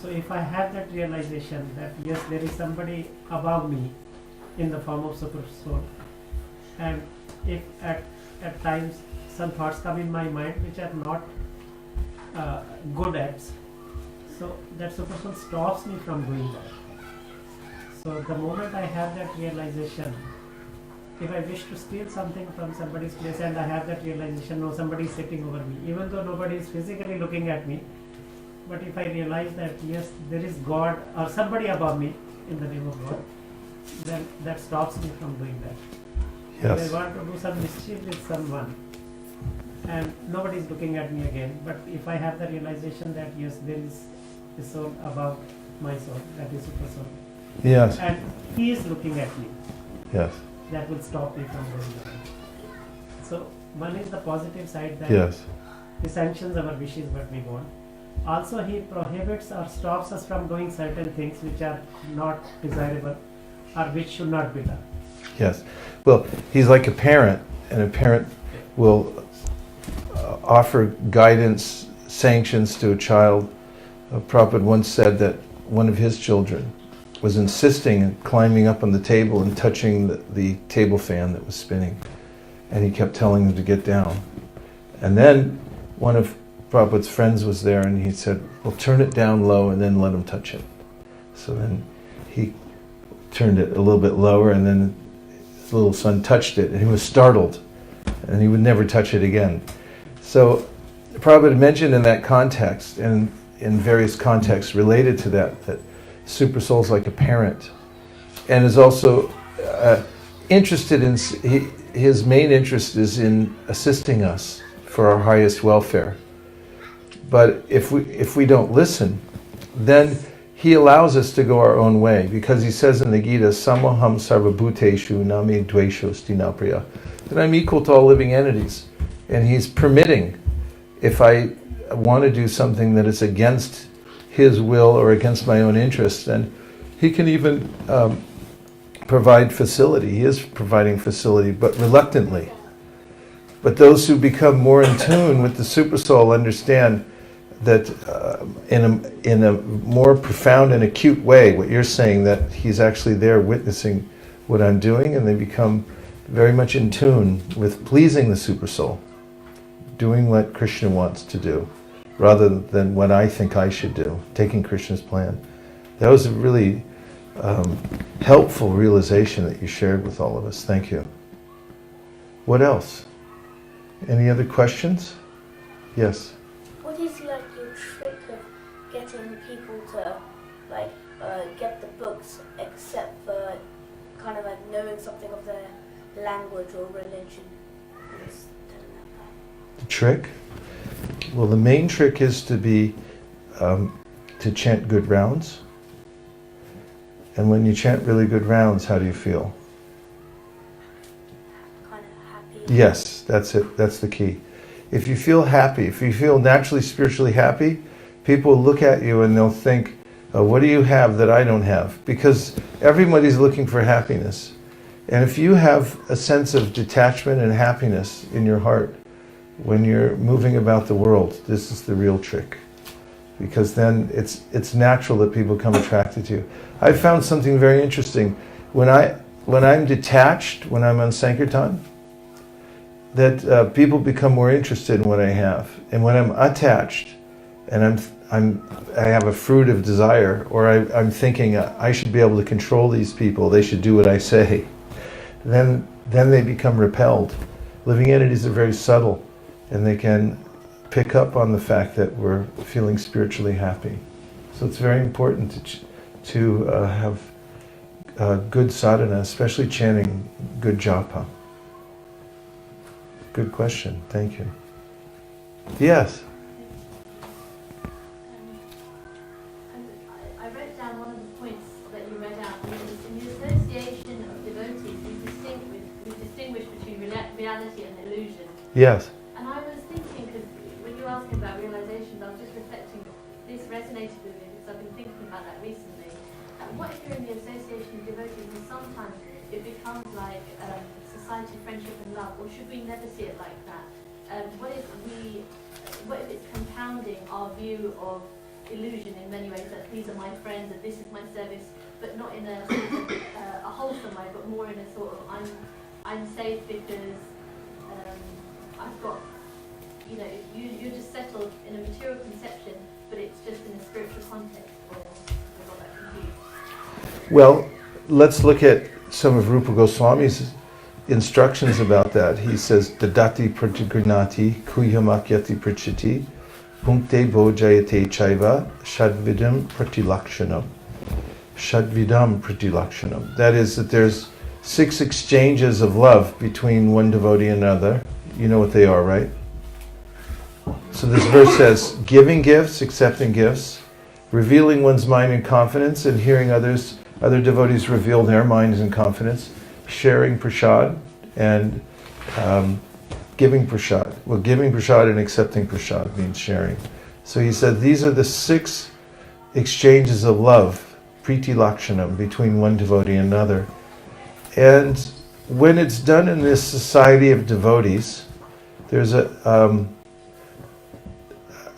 So if I have that realization that yes, there is somebody above me in the form of super soul, and if at times some thoughts come in my mind which are not good acts, so that super soul stops me from doing that. So the moment I have that realization, if I wish to steal something from somebody's place and I have that realization, no, somebody is sitting over me, even though nobody is physically looking at me, but if I realize that yes, there is God or somebody above me in the name of God, then that stops me from doing that. Yes. If I want to do some mischief with someone and nobody is looking at me again, but if I have the realization that yes, there is a soul above my soul, that is super soul, Yes. and he is looking at me, Yes. that will stop me from doing that. So one is the positive side that Yes. he sanctions our wishes what we want. Also he prohibits or stops us from doing certain things which are not desirable or which should not be done. Yes. Well, he's like a parent, and a parent will offer guidance, sanctions to a child. Prabhupada once said that one of his children was insisting on climbing up on the table and touching the table fan that was spinning. And he kept telling him to get down. And then one of Prabhupada's friends was there and he said, well, turn it down low and then let him touch it. So then he turned it a little bit lower and then his little son touched it and he was startled and he would never touch it again. So Prabhupada mentioned in that context and in various contexts related to that Super Soul's like a parent and is also interested in, his main interest is in assisting us for our highest welfare. But if we don't listen, then he allows us to go our own way, because he says in the Gita, Samoham sarvabhuteshu name dveshosti napriya, that I'm equal to all living entities. And he's permitting, if I want to do something that is against his will or against my own interests, then he can even provide facility. He is providing facility, but reluctantly. But those who become more in tune with the Super Soul understand that in a more profound and acute way, what you're saying, that he's actually there witnessing what I'm doing, and they become very much in tune with pleasing the Super Soul, doing what Krishna wants to do, rather than what I think I should do, taking Krishna's plan. That was a really helpful realization that you shared with all of us. Thank you. What else? Any other questions? Yes. What is like your trick of getting people to like get the books, except for kind of like knowing something of their language or religion? Just telling that. The trick? Well, the main trick is to be to chant good rounds. And when you chant really good rounds, how do you feel? Kind of happy. Yes, that's it. That's the key. If you feel happy, if you feel naturally spiritually happy, people will look at you and they'll think, what do you have that I don't have? Because everybody's looking for happiness. And if you have a sense of detachment and happiness in your heart when you're moving about the world, this is the real trick. Because then it's natural that people become attracted to you. I found something very interesting. When I'm detached, when I'm on Sankirtan, that people become more interested in what I have. And when I'm attached, and I have a fruit of desire, or I'm thinking I should be able to control these people, they should do what I say, then they become repelled. Living entities are very subtle, and they can pick up on the fact that we're feeling spiritually happy. So it's very important to have good sadhana, especially chanting good japa. Good question. Thank you. Yes. I wrote down one of the points that you read out. In the association of devotees, we distinguish between reality and illusion. Yes. And I was thinking, because when you were asking about realizations, I was just reflecting, this resonated with me because I've been thinking about that recently. What if you're in the association of devotees and sometimes it becomes like society, friendship and love, or should we never see it like that? What if it's compounding our view of illusion in many ways, that these are my friends, that this is my service, but not in a sort of a wholesome way, but more in a sort of I'm safe because I've got, you're just settled in a material conception, but it's just in a spiritual context, or I got that confused. Well, let's look at some of Rupa Goswami's instructions about that. He says, Dadati pratigranati kuyamakyati prachiti punkte bojayate chaiva shadvidam pratilakshanam. Shadvidam pratilakshanam. That is, that there's 6 exchanges of love between one devotee and another. You know what they are, right? So this verse says, giving gifts, accepting gifts, revealing one's mind in confidence, and hearing other devotees reveal their minds in confidence, sharing prasad, and giving prasad. Well, giving prasad and accepting prasad means sharing. So he said these are the 6 exchanges of love, priti lakshanam, between one devotee and another. And when it's done in this society of devotees, there's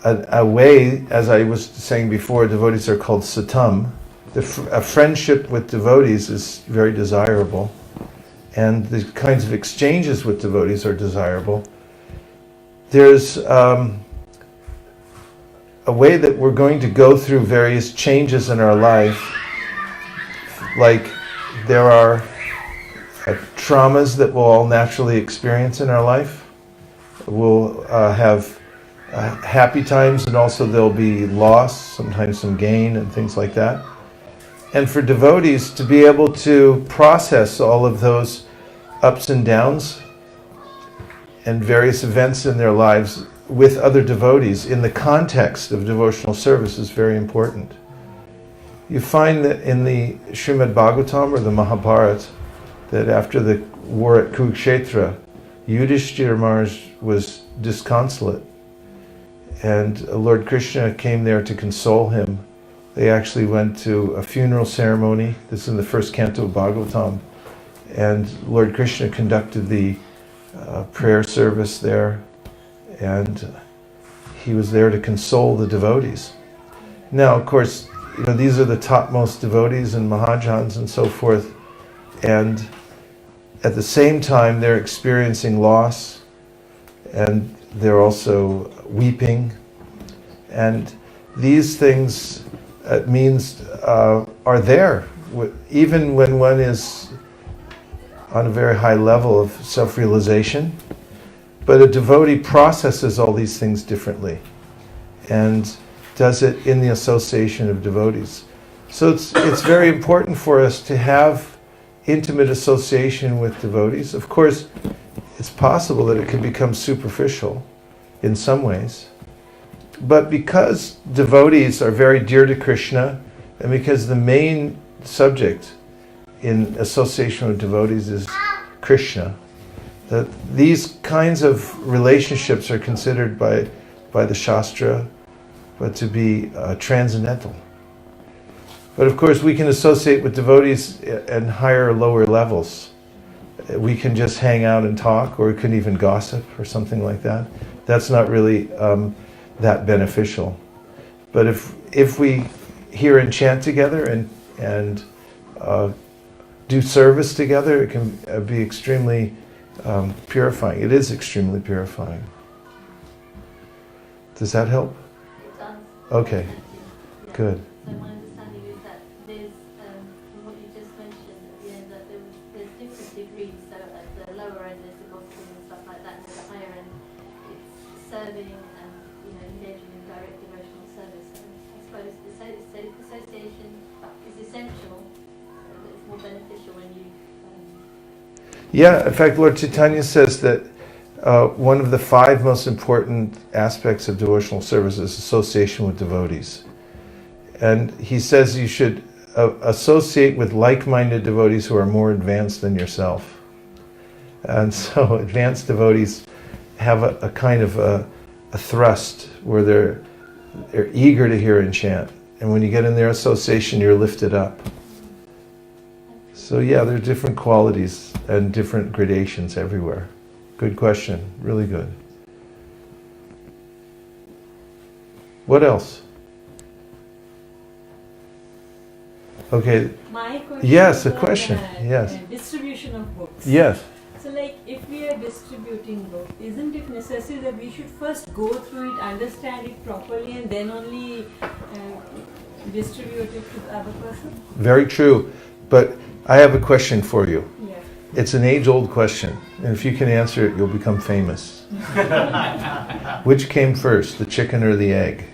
a way, as I was saying before, devotees are called satam. A friendship with devotees is very desirable, and the kinds of exchanges with devotees are desirable. There's a way that we're going to go through various changes in our life, like there are traumas that we'll all naturally experience in our life. We'll have happy times, and also there'll be loss, sometimes some gain and things like that. And for devotees to be able to process all of those ups and downs and various events in their lives with other devotees in the context of devotional service is very important. You find that in the Srimad Bhagavatam or the Mahabharata, that after the war at Kurukshetra, Yudhishthira Maharaj was disconsolate, and Lord Krishna came there to console him. They actually went to a funeral ceremony. This is in the first canto of Bhagavatam, and Lord Krishna conducted the prayer service there, and he was there to console the devotees. Now, of course, these are the topmost devotees and Mahajans and so forth, and at the same time they're experiencing loss, and they're also weeping, and these things are there even when one is on a very high level of self-realization. But a devotee processes all these things differently and does it in the association of devotees. So it's very important for us to have intimate association with devotees. Of course, it's possible that it can become superficial in some ways. But because devotees are very dear to Krishna, and because the main subject in association with devotees is Krishna, that these kinds of relationships are considered by the Shastra but to be transcendental. But of course we can associate with devotees at higher or lower levels. We can just hang out and talk, or we can even gossip or something like that. That's not really that beneficial. But if we hear and chant together and do service together, it can be extremely purifying. It is extremely purifying. Does that help? It does. Okay, Yeah. good. So my understanding is that there's, from what you just mentioned at the end, that there's different degrees. So at the lower end there's the gospel and stuff like that, and at the higher end it's serving and engaging in direct devotional service. So I suppose the association is essential. It's more beneficial when you. Yeah, in fact, Lord Chaitanya says that one of the 5 most important aspects of devotional service is association with devotees. And he says you should associate with like-minded devotees who are more advanced than yourself. And so advanced devotees have a kind of a thrust where they're eager to hear and chant. And when you get in their association, you're lifted up. So yeah, there are different qualities and different gradations everywhere. Good question, really good. What else? Okay. My question. Yes, a was, question. Yes. Distribution of books. Yes. So like if we are distributing books, isn't it necessary that we should first go through it, understand it properly, and then only distribute it to the other person? Very true. But I have a question for you. Yeah. It's an age-old question, and if you can answer it, you'll become famous. Which came first, the chicken or the egg?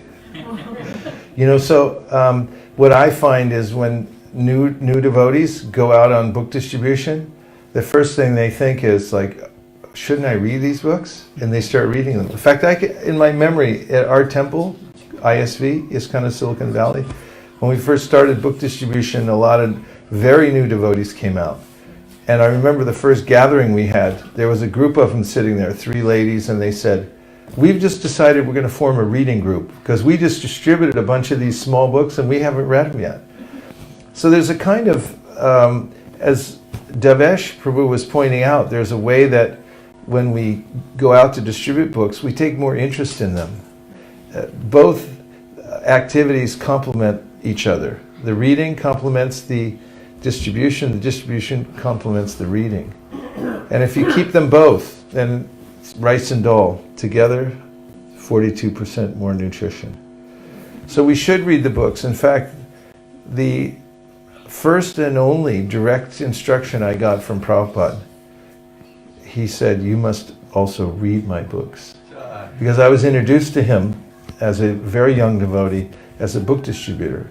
So what I find is when new devotees go out on book distribution, the first thing they think is like, shouldn't I read these books? And they start reading them. In fact, in my memory, at our temple, ISV, Iskana Silicon Valley, when we first started book distribution, a lot of very new devotees came out. And I remember the first gathering we had, there was a group of them sitting there, 3 ladies, and they said, we've just decided we're going to form a reading group because we just distributed a bunch of these small books and we haven't read them yet. So there's a kind of, as Devesh Prabhu was pointing out, there's a way that when we go out to distribute books, we take more interest in them. both activities complement each other. The reading complements the distribution complements the reading. And if you keep them both, then rice and dal together, 42% more nutrition. So we should read the books. In fact, the first and only direct instruction I got from Prabhupada, he said, you must also read my books. Because I was introduced to him as a very young devotee, as a book distributor.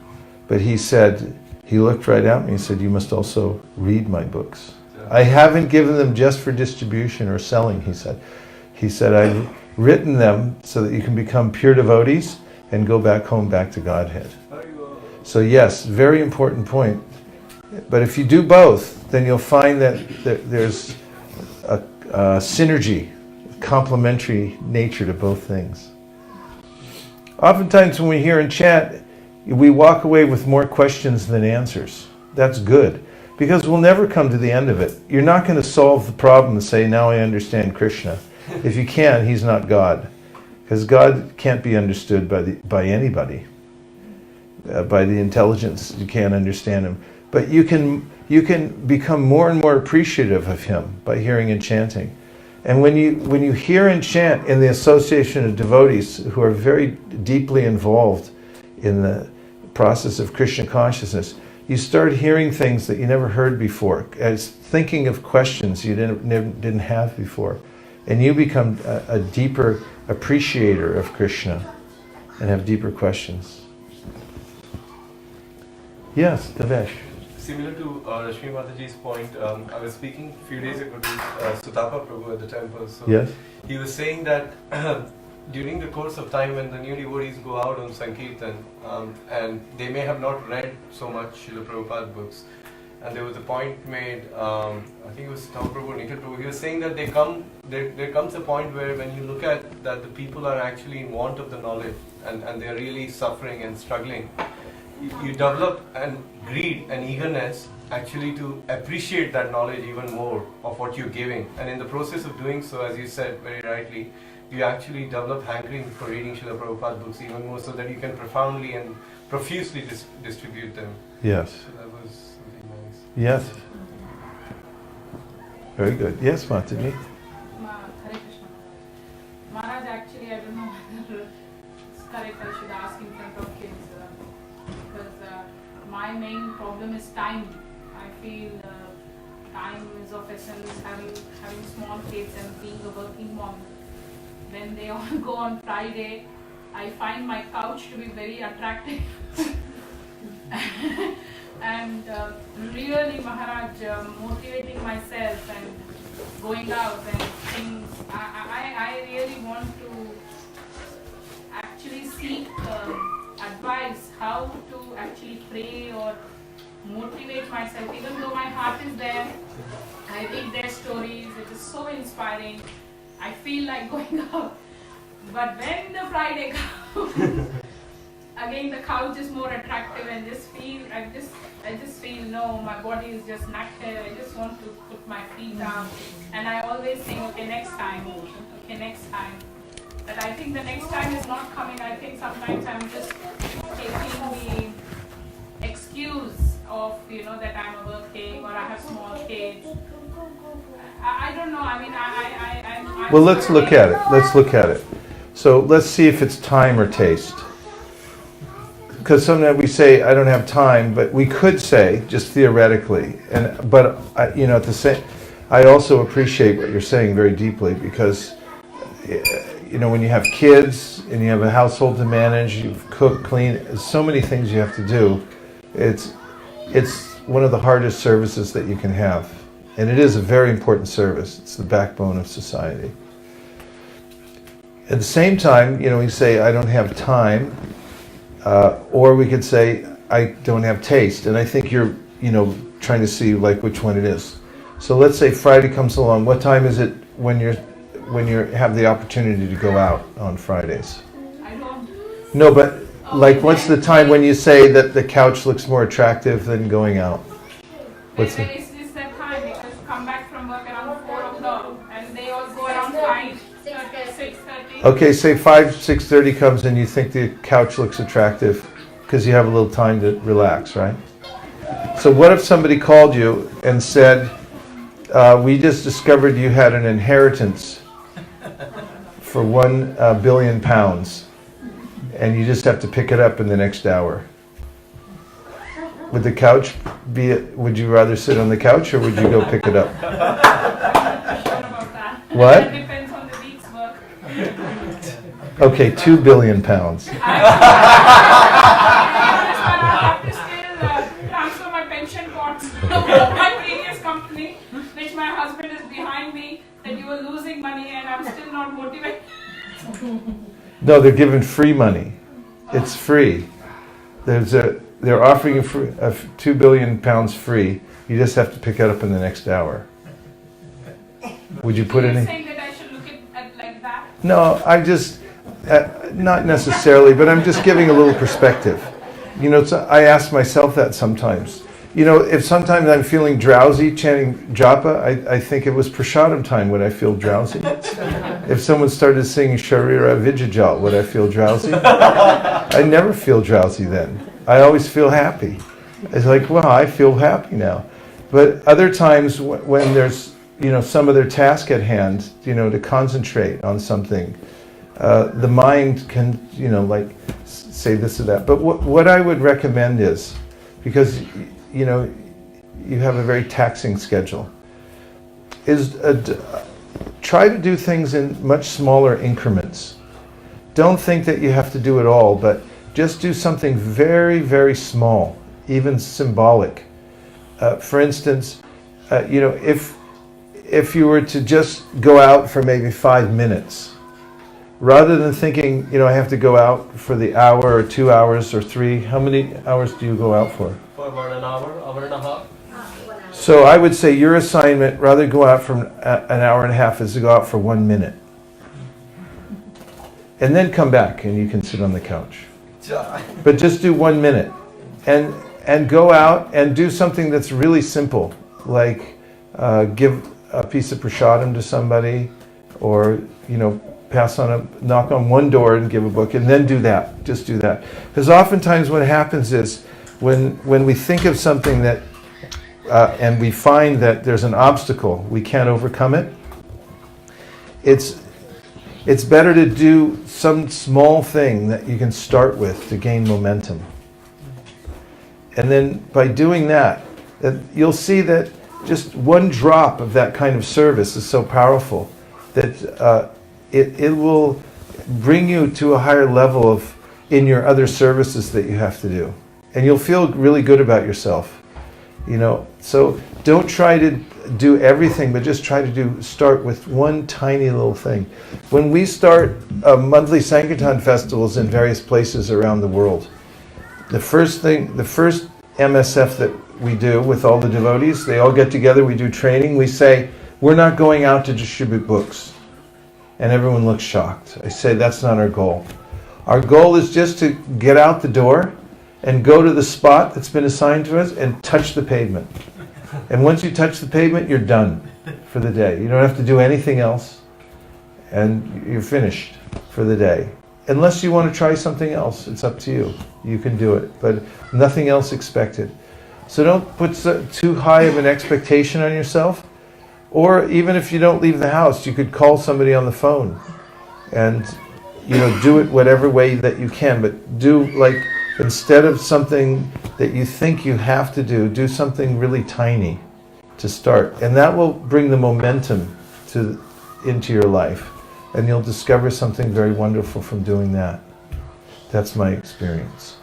But he said, he looked right at me and said, you must also read my books. I haven't given them just for distribution or selling, he said. He said, I've written them so that you can become pure devotees and go back home, back to Godhead. So yes, very important point. But if you do both, then you'll find that there's a synergy, complementary nature to both things. Oftentimes when we hear and chant, we walk away with more questions than answers. That's good, because we'll never come to the end of it. You're not going to solve the problem and say, now I understand Krishna. If you can, he's not God. Because God can't be understood by anybody. By the intelligence, you can't understand him. But you can become more and more appreciative of him by hearing and chanting. And when you hear and chant in the association of devotees who are very deeply involved in the process of Krishna consciousness, you start hearing things that you never heard before, as thinking of questions you didn't have before. And you become a deeper appreciator of Krishna and have deeper questions. Yes, Devesh. Similar to Rashmi Mataji's point, I was speaking a few days ago to Sutapa Prabhu at the temple. So yes. He was saying that during the course of time when the new devotees go out on Sankirtan, and they may have not read so much Srila Prabhupada books, and there was a point made, I think it was Thakur Prabhu or Nikhil Prabhu, he was saying that there comes a point where when you look at that the people are actually in want of the knowledge and they are really suffering and struggling, you develop an greed and eagerness actually to appreciate that knowledge even more of what you're giving. And in the process of doing so, as you said very rightly, you actually develop hankering for reading Srila Prabhupada books even more so that you can profoundly and profusely distribute them. Yes. So that was something nice. Yes. Very good. Yes, Mataji. Hare Krishna. Maharaj, actually, I don't know whether it's correct I should ask in front of kids. Because my main problem is time. I feel time is of essence, having small kids and being a working mom. When they all go on Friday, I find my couch to be very attractive. And really, Maharaj, motivating myself and going out and things, I really want to actually seek advice how to actually pray or motivate myself. Even though my heart is there, I read their stories, it is so inspiring. I feel like going out. But when the Friday comes, again the couch is more attractive and I just feel no, my body is just knackered. I just want to put my feet down. And I always think, okay, next time. But I think the next time is not coming. I think sometimes I'm just taking the excuse of, that I'm a working or I have small kids. I don't know. I mean, I'm well, let's look at it. So let's see if it's time or taste. Because sometimes we say, I don't have time, but we could say, just theoretically, but at the same, I also appreciate what you're saying very deeply, because when you have kids and you have a household to manage, you cook, clean, so many things you have to do. It's one of the hardest services that you can have. And it is a very important service. It's the backbone of society. At the same time, we say, I don't have time, or we could say, I don't have taste. And I think you're, trying to see which one it is. So let's say Friday comes along. What time is it when you have the opportunity to go out on Fridays? I don't. No, but what's the time when you say that the couch looks more attractive than going out? What's When it's that time, because you come back from work around 4 o'clock and they all go around 5:30. 6:30. Okay, say 6:30 comes and you think the couch looks attractive because you have a little time to relax, right? So what if somebody called you and said, we just discovered you had an inheritance for £1 billion and you just have to pick it up in the next hour? Would the couch would you rather sit on the couch or would you go pick it up? Sure about that. What? That depends on the week's work. Okay, £2 billion. I have to still transfer my pension pots to my previous company, which my husband is behind me, that you were losing money and I'm still not motivated. No, they're giving free money. It's free. They're offering you £2 billion free. You just have to pick it up in the next hour. Would you put Are you any? saying that I should look at like that? No, I just, not necessarily, but I'm just giving a little perspective. You know, I ask myself that sometimes. You know, if sometimes I'm feeling drowsy chanting japa, I think it was prasadam time. Would I feel drowsy? If someone started singing Sharira Vijajal, would I feel drowsy? I never feel drowsy then. I always feel happy. It's like, wow, I feel happy now. But other times when there's, you know, some other task at hand, you know, to concentrate on something, the mind can, you know, like say this or that. But what I would recommend is, because, you know, you have a very taxing schedule, is try to do things in much smaller increments. Don't think that you have to do it all, but just do something very, very small, even symbolic. For instance, you know, if you were to just go out for maybe 5 minutes, rather than thinking, you know, I have to go out for the hour or 2 hours or 3, how many hours do you go out for? For about an hour, hour and a half. So I would say your assignment, rather than go out for an hour and a half, is to go out for 1 minute. And then come back and you can sit on the couch. But just do 1 minute. And go out and do something that's really simple, like give a piece of prasadam to somebody, or, you know, knock on one door and give a book, and then do that. Just do that. Because oftentimes what happens is when we think of something that and we find that there's an obstacle, we can't overcome it, it's better to do some small thing that you can start with to gain momentum. And then by doing that, you'll see that just one drop of that kind of service is so powerful that it will bring you to a higher level in your other services that you have to do. And you'll feel really good about yourself. You know, so don't try to do everything, but just try to start with one tiny little thing. When we start monthly Sankirtan festivals in various places around the world, the first MSF that we do with all the devotees, they all get together, we do training, we say, we're not going out to distribute books. And everyone looks shocked. I say, that's not our goal. Our goal is just to get out the door and go to the spot that's been assigned to us and touch the pavement. And once you touch the pavement, you're done for the day. You don't have to do anything else, and you're finished for the day. Unless you want to try something else, it's up to you. You can do it, but nothing else expected. So don't put too high of an expectation on yourself. Or even if you don't leave the house, you could call somebody on the phone and, you know, do it whatever way that you can. But do, like, instead of something that you think you have to do something really tiny to start. And that will bring the momentum into your life. And you'll discover something very wonderful from doing that. That's my experience.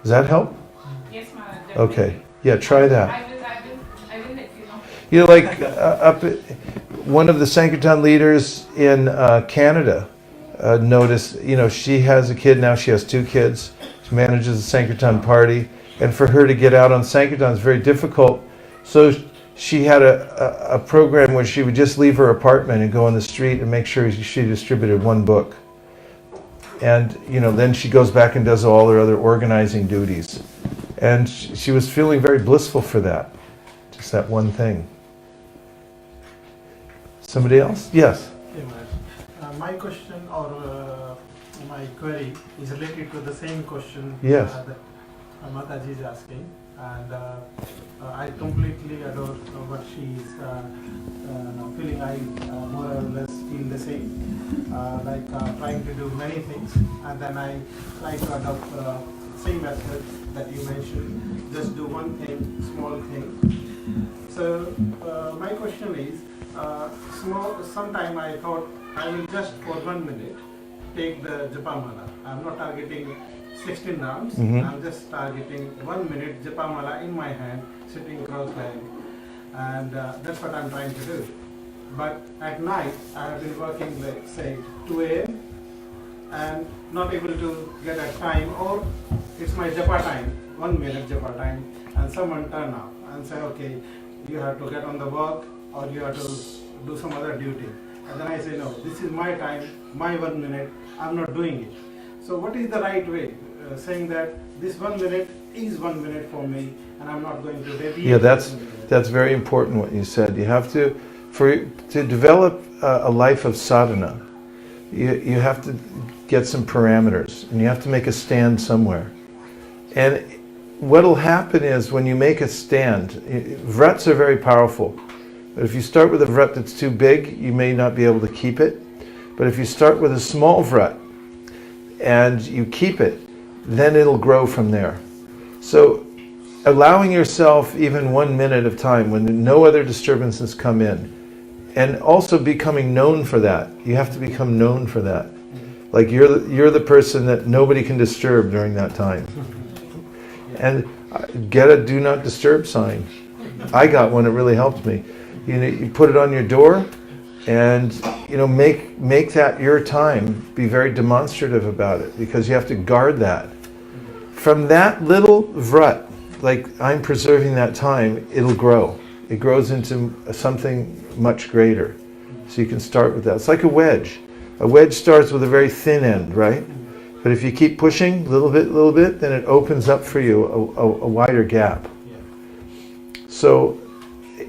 Does that help? Yes, Maharaj. Okay. Yeah, try that. I will let you know. You know, like one of the Sankirtan leaders in Canada noticed, you know, she has a kid now, she has 2 kids. She manages a Sankirtan party. And for her to get out on Sankirtan is very difficult. So she had a program where she would just leave her apartment and go on the street and make sure she distributed 1 book. And, you know, then she goes back and does all her other organizing duties. And she was feeling very blissful for that. Just that one thing. Somebody else? Yes? Okay, Maharaj. My question or my query is related to the same question Yes. that Mataji is asking, and I completely adore what she is feeling. I more or less feel the same, like trying to do many things, and then I try to adopt same method that you mentioned. Just do one thing, small thing. So my question is, sometime I thought I will just for 1 minute take the Japamala. I'm not targeting 16 rounds. I'm just targeting 1 minute Japamala in my hand, sitting cross-legged, and that's what I'm trying to do. But at night, I have been working like say 2 a.m. and not able to get a time, or it's my japa time, 1 minute japa time, and someone turn up and say, okay, you have to get on the work or you have to do some other duty. And then I say, no, this is my time, my 1 minute, I'm not doing it. So what is the right way? Saying that this 1 minute is 1 minute for me and I'm not going to deviate. Yeah, that's very important what you said. You have to, to develop a life of sadhana, you have to get some parameters and you have to make a stand somewhere. And what'll happen is when you make a stand, vrats are very powerful. But if you start with a vrat that's too big, you may not be able to keep it. But if you start with a small vrat and you keep it, then it'll grow from there. So allowing yourself even 1 minute of time when no other disturbances come in, and also becoming known for that. You have to become known for that. Like you're the person that nobody can disturb during that time. And get a do not disturb sign. I got one, it really helped me. You put it on your door and make that your time. Be very demonstrative about it because you have to guard that. From that little vrat, like I'm preserving that time, it'll grow. It grows into something much greater. So you can start with that. It's like a wedge. A wedge starts with a very thin end, right? But if you keep pushing little bit, then it opens up for you a wider gap. So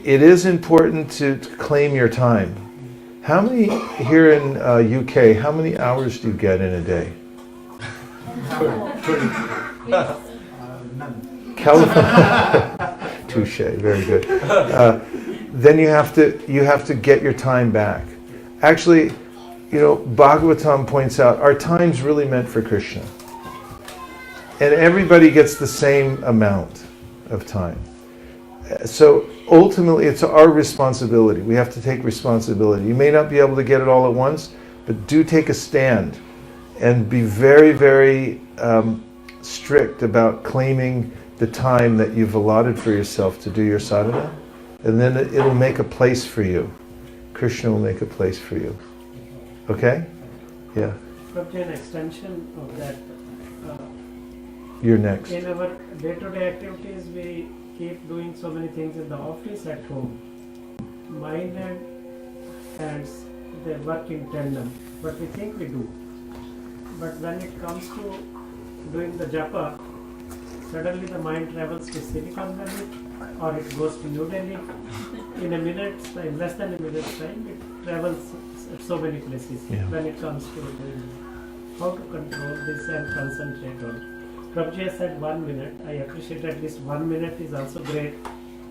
it is important to claim your time. How many, here in UK, how many hours do you get in a day? None. California. Touche, very good. Then you have to get your time back. Actually, Bhagavatam points out our time's really meant for Krishna. And everybody gets the same amount of time. So ultimately it's our responsibility. We have to take responsibility. You may not be able to get it all at once, but do take a stand and be very, very strict about claiming the time that you've allotted for yourself to do your sadhana. And then it'll make a place for you. Krishna will make a place for you. Okay? Yeah. But an extension of that. You're next. In our day-to-day activities, we keep doing so many things in the office, at home. Mind and hands, they work in tandem, but we think we do. But when it comes to doing the japa, suddenly the mind travels to Silicon Valley or it goes to New Delhi. In a minute's time, less than a minute's time, it travels so many places. Yeah. When it comes to doing how to control this and concentrate on. Prabhuji has said 1 minute. I appreciate at least 1 minute is also great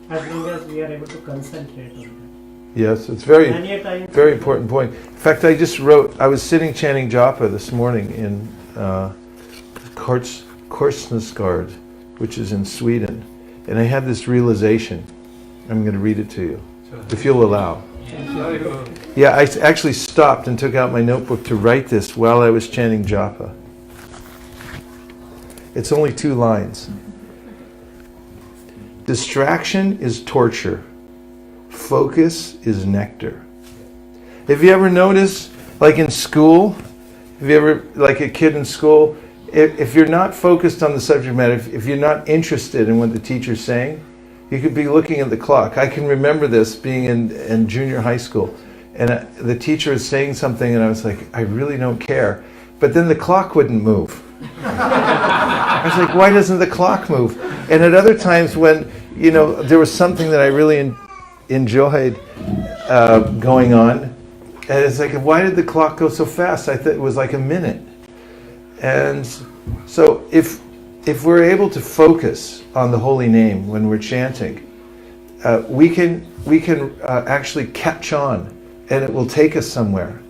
as long as we are able to concentrate on that. Yes, it's very important point. In fact, I was sitting chanting japa this morning in Korsnäsgård, which is in Sweden, and I had this realization. I'm going to read it to you, if you'll allow. Yeah, I actually stopped and took out my notebook to write this while I was chanting japa. It's only 2 lines. Distraction is torture. Focus is nectar. Have you ever noticed, like in school, have you ever, like a kid in school, if you're not focused on the subject matter, if you're not interested in what the teacher's saying, you could be looking at the clock. I can remember this being in junior high school, and the teacher was saying something and I was like, I really don't care. But then the clock wouldn't move. I was like, why doesn't the clock move? And at other times when, there was something that I really enjoyed going on, And it's like, why did the clock go so fast? I thought it was like a minute. And so if we're able to focus on the holy name when we're chanting, we can actually catch on, and it will take us somewhere.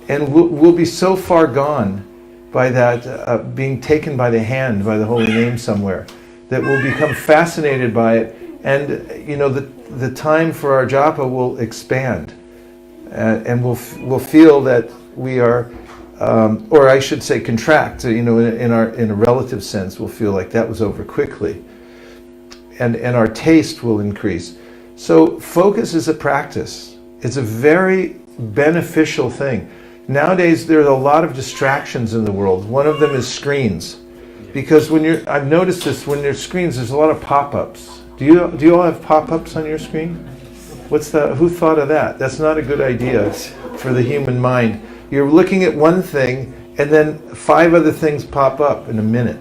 And we'll be so far gone by that, being taken by the hand by the holy name somewhere, that we'll become fascinated by it. And the time for our japa will expand, and we'll feel that we are, or I should say, contract. In a relative sense, we'll feel like that was over quickly, and our taste will increase. So focus is a practice. It's a very beneficial thing. Nowadays, there are a lot of distractions in the world. One of them is screens, because I've noticed this, when there's screens, there's a lot of pop-ups. Do you all have pop-ups on your screen? Who thought of that? That's not a good idea for the human mind. You're looking at one thing, and then 5 other things pop up in a minute.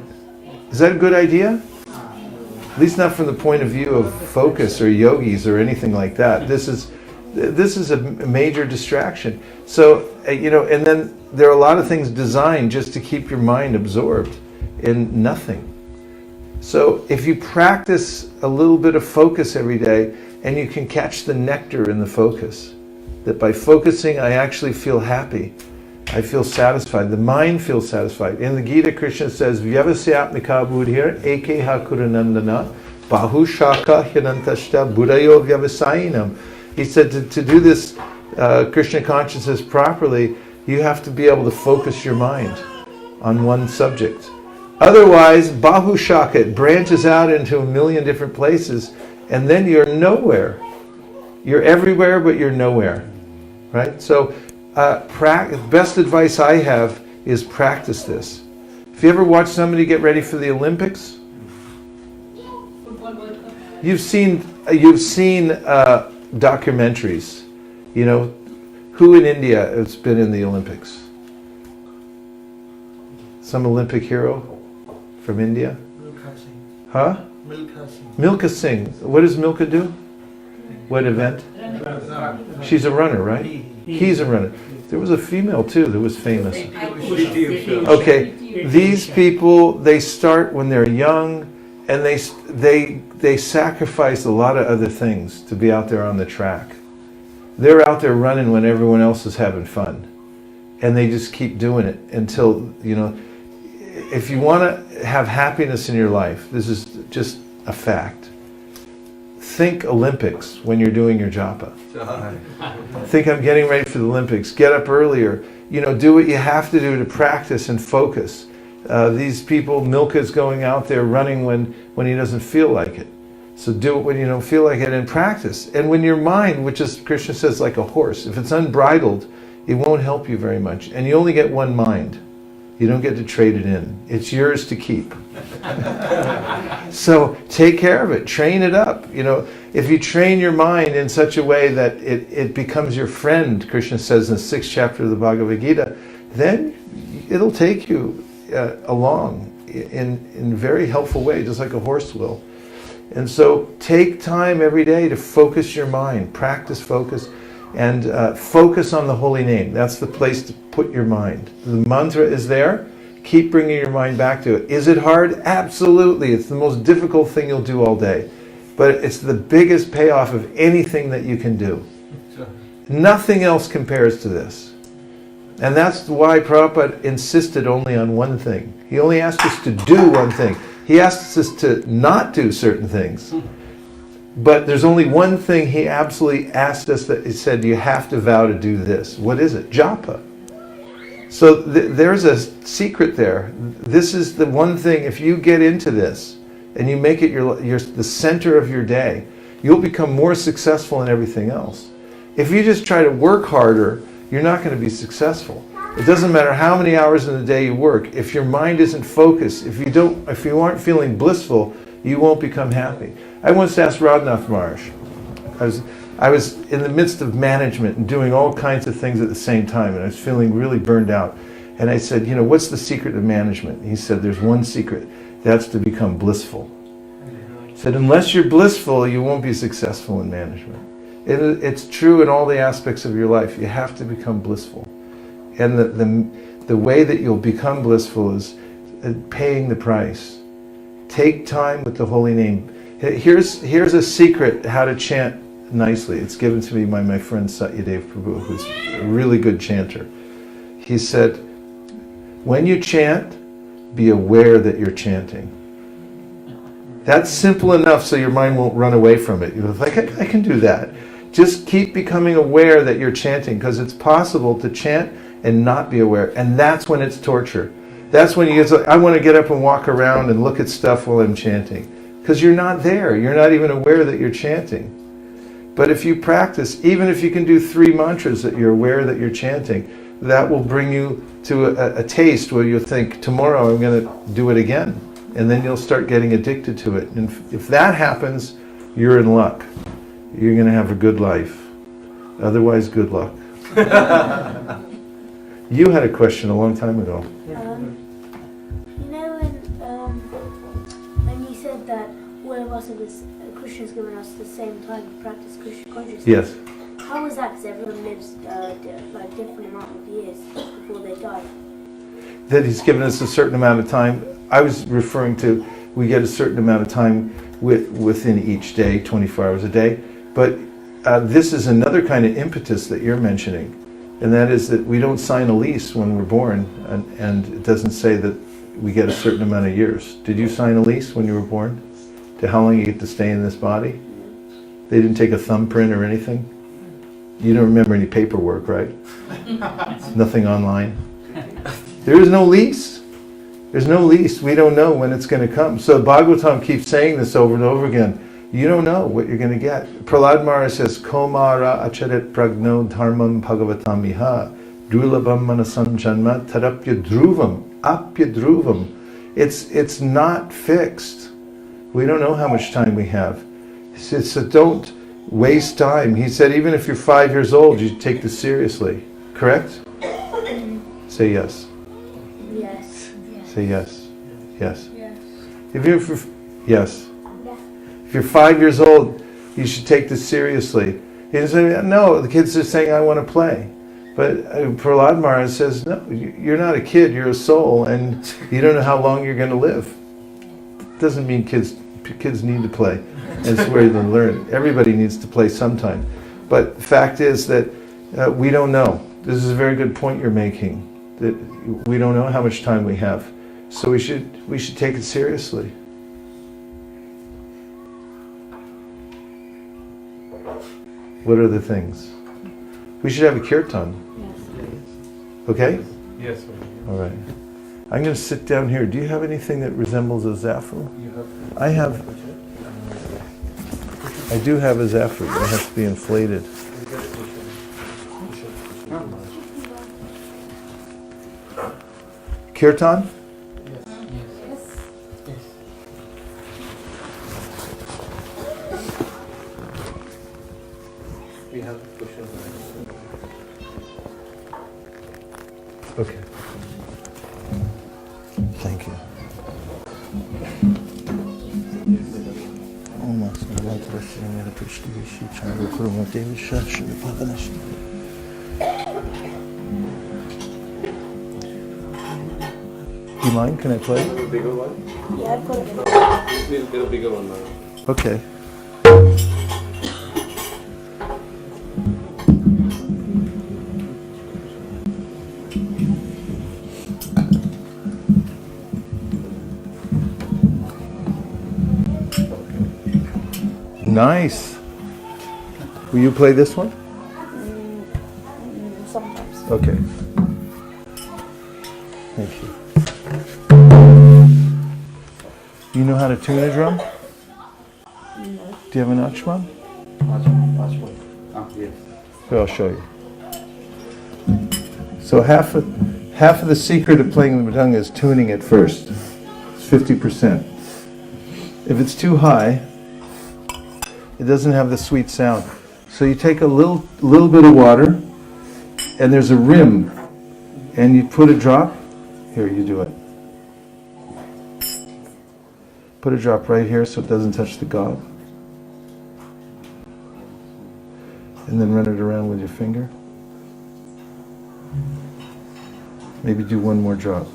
Is that a good idea? At least not from the point of view of focus or yogis or anything like that. This is a major distraction. So, and then there are a lot of things designed just to keep your mind absorbed in nothing. So if you practice a little bit of focus every day, and you can catch the nectar in the focus, that by focusing I actually feel happy, I feel satisfied, the mind feels satisfied. In the Gita, Krishna says, Vyavasyatmika buddhir ekeha kuranandana bahu shaka hinantashta buddhayo vyavasayinam. He said to do this Krishna consciousness properly, you have to be able to focus your mind on one subject. Otherwise, bahu shaka, it branches out into a million different places, and then you're nowhere. You're everywhere, but you're nowhere. Right? So, best advice I have is practice this. If you ever watch somebody get ready for the Olympics, you've seen documentaries. Who in India has been in the Olympics? Some Olympic hero from India? Milkha Singh. Huh? Milkha Singh. Milkha Singh. What does Milkha do? What event? She's a runner, right? He's a runner. There was a female too that was famous. Okay, these people, they start when they're young, and they sacrifice a lot of other things to be out there on the track. They're out there running when everyone else is having fun, and they just keep doing it until, if you want to have happiness in your life, this is just a fact. Think Olympics when you're doing your japa. Think I'm getting ready for the Olympics. Get up earlier. Do what you have to do to practice and focus. These people, Milka's going out there running when he doesn't feel like it. So do it when you don't feel like it, and practice. And when your mind, which is, Krishna says, like a horse, if it's unbridled, it won't help you very much. And you only get one mind. You don't get to trade it in. It's yours to keep. So take care of it. Train it up. If you train your mind in such a way that it becomes your friend, Krishna says in the 6th chapter of the Bhagavad Gita, then it'll take you along in a very helpful way, just like a horse will. And so take time every day to focus your mind. Practice focus. And focus on the holy name. That's the place to put your mind. The mantra is there. Keep bringing your mind back to it. Is it hard? Absolutely. It's the most difficult thing you'll do all day. But it's the biggest payoff of anything that you can do. Nothing else compares to this. And that's why Prabhupada insisted only on one thing. He only asked us to do one thing. He asked us to not do certain things. But there's only one thing he absolutely asked us, that he said, you have to vow to do this. What is it? Japa. So there's a secret there. This is the one thing, if you get into this and you make it the center of your day, you'll become more successful in everything else. If you just try to work harder, you're not going to be successful. It doesn't matter how many hours in the day you work. If your mind isn't focused, if you aren't feeling blissful, you won't become happy. I once asked Radhanath Maharaj. I was in the midst of management and doing all kinds of things at the same time, and I was feeling really burned out. And I said, what's the secret of management? He said, there's one secret. That's to become blissful. He said, unless you're blissful, you won't be successful in management. It's true in all the aspects of your life. You have to become blissful. And the way that you'll become blissful is paying the price. Take time with the holy name. Here's a secret how to chant nicely. It's given to me by my friend Satyadev Prabhu, who's a really good chanter. He said, when you chant, be aware that you're chanting. That's simple enough so your mind won't run away from it. You're like, I can do that. Just keep becoming aware that you're chanting, because it's possible to chant and not be aware. And that's when it's torture. That's when you get like, I want to get up and walk around and look at stuff while I'm chanting. Because you're not there. You're not even aware that you're chanting. But if you practice, even if you can do 3 mantras that you're aware that you're chanting, that will bring you to a taste where you'll think, tomorrow I'm going to do it again. And then you'll start getting addicted to it. And if that happens, you're in luck. You're going to have a good life. Otherwise, good luck. You had a question a long time ago. You know when you said that all of us are Krishna's given us the same time to practice Krishna consciousness. Yes. How is that? Because everyone lives like different amount of years before they die. That he's given us a certain amount of time. I was referring to, we get a certain amount of time within each day, 24 hours a day. But this is another kind of impetus that you're mentioning. And that is that we don't sign a lease when we're born. And it doesn't say that we get a certain amount of years. Did you sign a lease when you were born? To how long you get to stay in this body? They didn't take a thumbprint or anything? You don't remember any paperwork, right? Nothing online? There is no lease. There's no lease. We don't know when it's going to come. So Bhagavatam keeps saying this over and over again. You don't know what you're going to get. Prahlad Maharaj says, Komara acharet pragno dharmam bhagavatam iha durlabham manasam janma tarapya dhruvam apya dhruvam. It's not fixed. We don't know how much time we have. So don't waste time. He said, even if you're 5 years old, you take this seriously. Correct? Say yes. Yes. Say yes. Yes. Yes. Yes. If you're 5 years old, you should take this seriously. He said, no, the kids are saying, I want to play. But Prahlad Maharaj says, no, you're not a kid, you're a soul, and you don't know how long you're going to live. Doesn't mean kids need to play. It's where they learn. Everybody needs to play sometime. But the fact is that we don't know. This is a very good point you're making. That we don't know how much time we have. So we should take it seriously. What are the things? We should have a kirtan. Yes. Okay? Yes, sir. All right. I'm going to sit down here. Do you have anything that resembles a zafu? I do have a zafu, but it has to be inflated. Kirtan? We have questions. Okay. Thank you. Do you mind? Can I play? A bigger one? Yeah, I've got it. We'll get a bigger one now. Okay. Nice. Will you play this one? Sometimes. Okay. Thank you. You know how to tune a drum? No. Do you have an Achman? Yes. Here, I'll show you. So half of the secret of playing the mridanga is tuning it first. It's 50%. If it's too high, it doesn't have the sweet sound. So you take a little bit of water, and there's a rim, and you put a drop. Here, you do it. Put a drop right here so it doesn't touch the gob. and then run it around with your finger. Maybe do one more drop.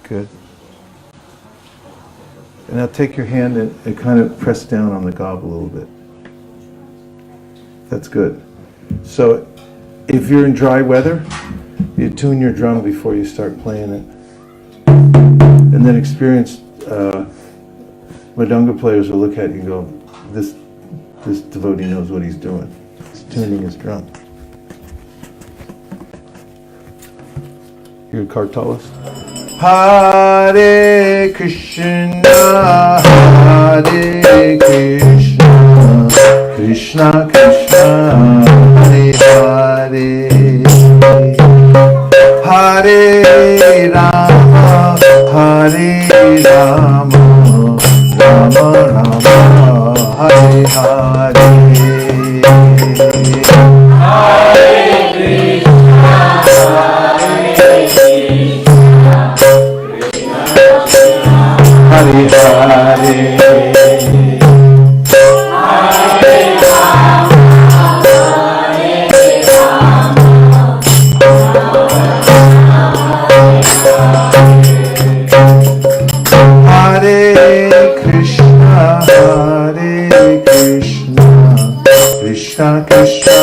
Good. And now take your hand and kind of press down on the gob a little bit. That's good. So if you're in dry weather, you tune your drum before you start playing it. And then experienced Madanga players will look at you and go, this devotee knows what he's doing. He's tuning his drum. You're a kartalist? Hare Krishna, Hare Krishna, Krishna Krishna, Hare Hare, Hare Rama, Hare Rama, Rama Rama, Hare Hare. Hare Hare, Hare Krishna, Hare Krishna, Krishna Krishna,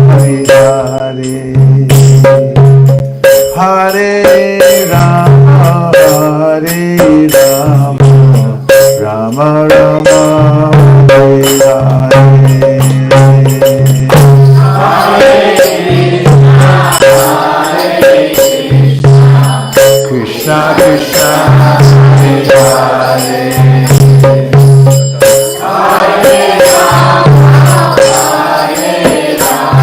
Hare Hare, Hare Rama, Hare Rama, Rama Rama, Hare Hare. Krishna Krishna, Hare Hare, Hare Rama, Hare Rama,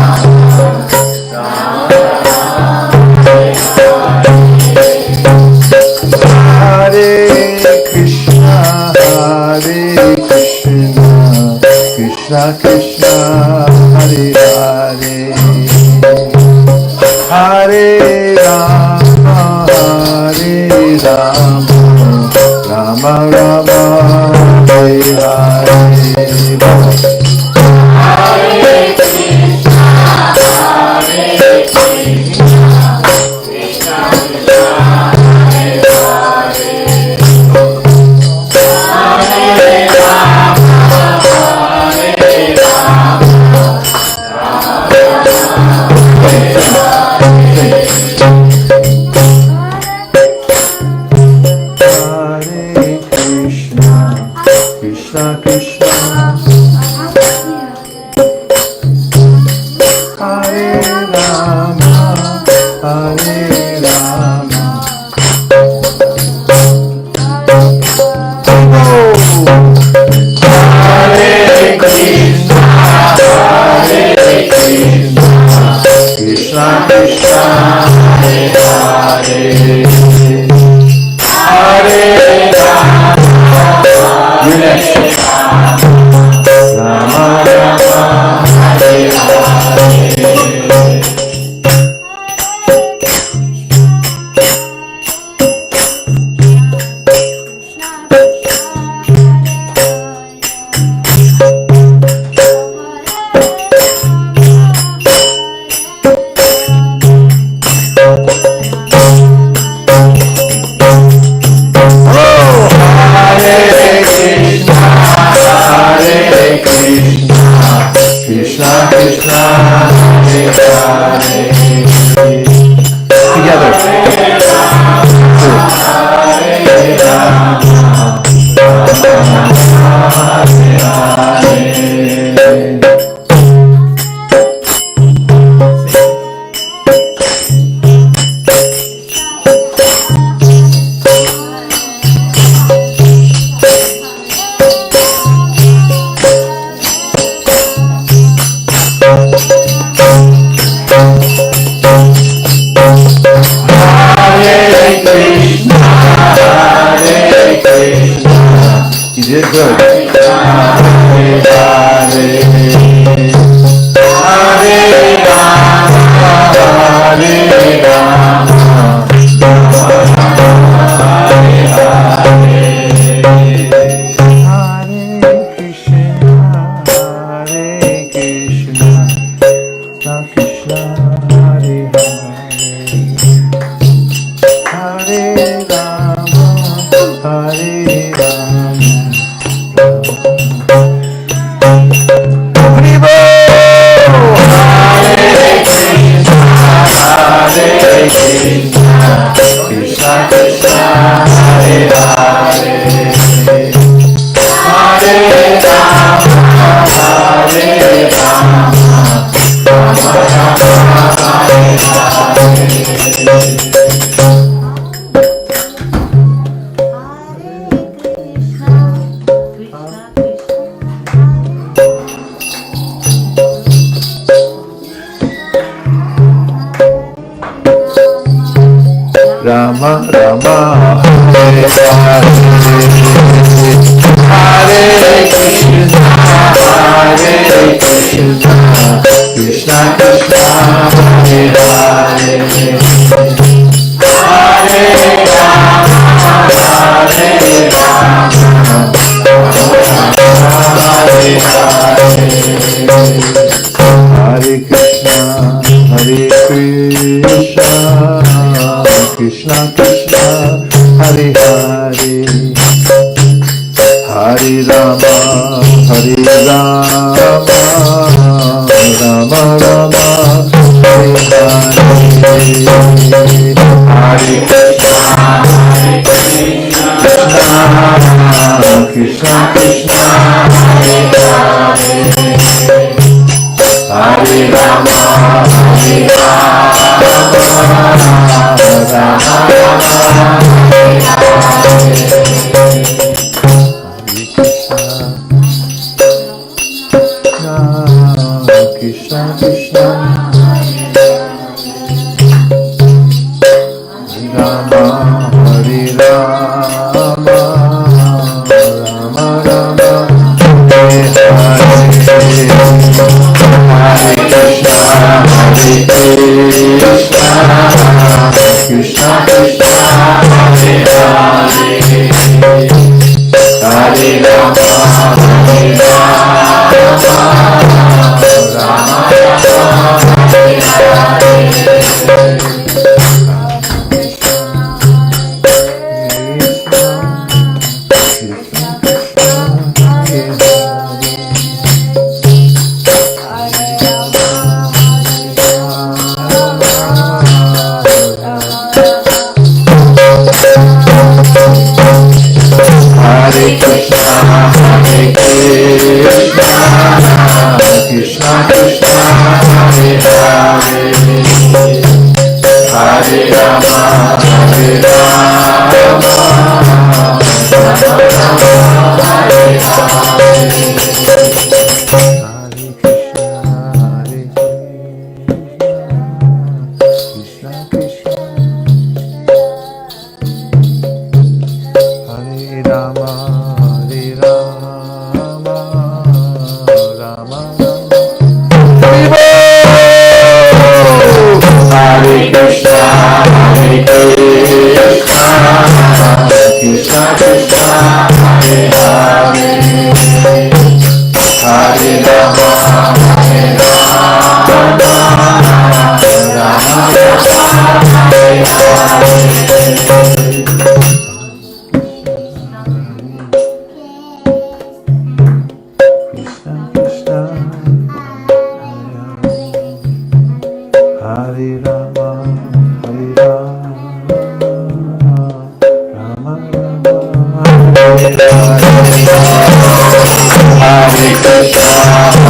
Hare Krishna, Hare Krishna, Krishna Krishna, Hare Hare, Hare Rama, Hare Rama, Rama Rama, Hare Hare. Hare Krishna, Hare Krishna, Krishna Krishna, Hare Hare, Hare Rama, Hare Rama, Rama Rama, Hare Hare. Hare Krishna, Krishna Krishna, Hare Rama, Hare Rama. Hare Krishna, Hare Krishna, Krishna Krishna, Hare Hare, Hare Rama, you're next. Rama Rama, Hare Hare. Krishna Krishna, Hare Hare. Together. Hare Rama, Hare Hare. You did good. Hare Hare, Hare Rama, Hare Rama, Rama Rama, Hare Hare. Rama Rama Hare Hare Hare Krishna Hare Krishna Krishna Krishna Hare Hare Hare Rama Hare Rama Hare Hare Krishna Hare Krishna Krishna Krishna Hare Hare Hare Rama Hare Rama Rama Rama Hare Hare Hare Krishna Hare Krishna Krishna Krishna Hare Hare Hare Rama Hare Rama Rama Krishna Krishna Rama Hare Rama Rama Rama Hare Hare Hare Krishna Hare Krishna Krishna Krishna Hare Hare Hare Rama Hare Rama Rama Rama Hare Hare Hare Krishna, Hare Krishna, Krishna Krishna, Hare Hare, Hare Rama, Hare Rama, Rama Rama, Hare Hare, Hare Krishna, Hare Krishna, Krishna Krishna, Hare Rama, Hare Rama, Rama Rama, Hare Krishna, Hare Krishna, Krishna Krishna, Hare Hare, Hare Rama, Hare Rama, Rama Rama, Hare Hare. Hare Rama, Hare Rama, Rama Rama, Hare Hare. Hare Krishna, Hare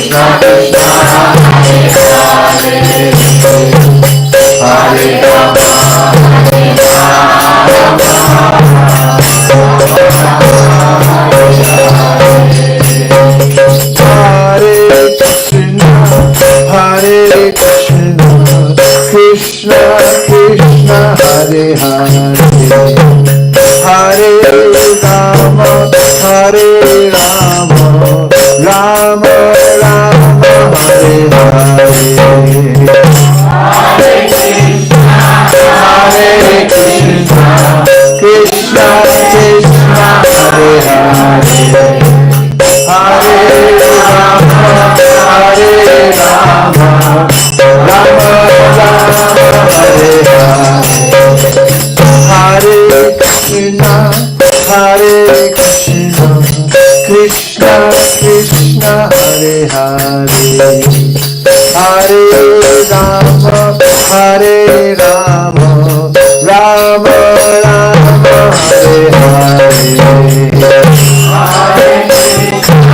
Krishna, Krishna Krishna, Hare Hare. Hare Rama, Hare Rama, Hare Krishna, Hare Krishna, Krishna Krishna, Hare Hare, Hare Rama, Hare Rama, Rama Rama, Hare Hare, Hare Krishna, Hare Krishna, Krishna Krishna, Hare Hare, Hare Rama, Hare Rama, Rama Rama, Hare Hare, Hare Krishna, Hare Krishna, Krishna Krishna, Hare Hare, Hare Rama, Hare Rama, Rama Rama, Hare Hare, Hare Krishna,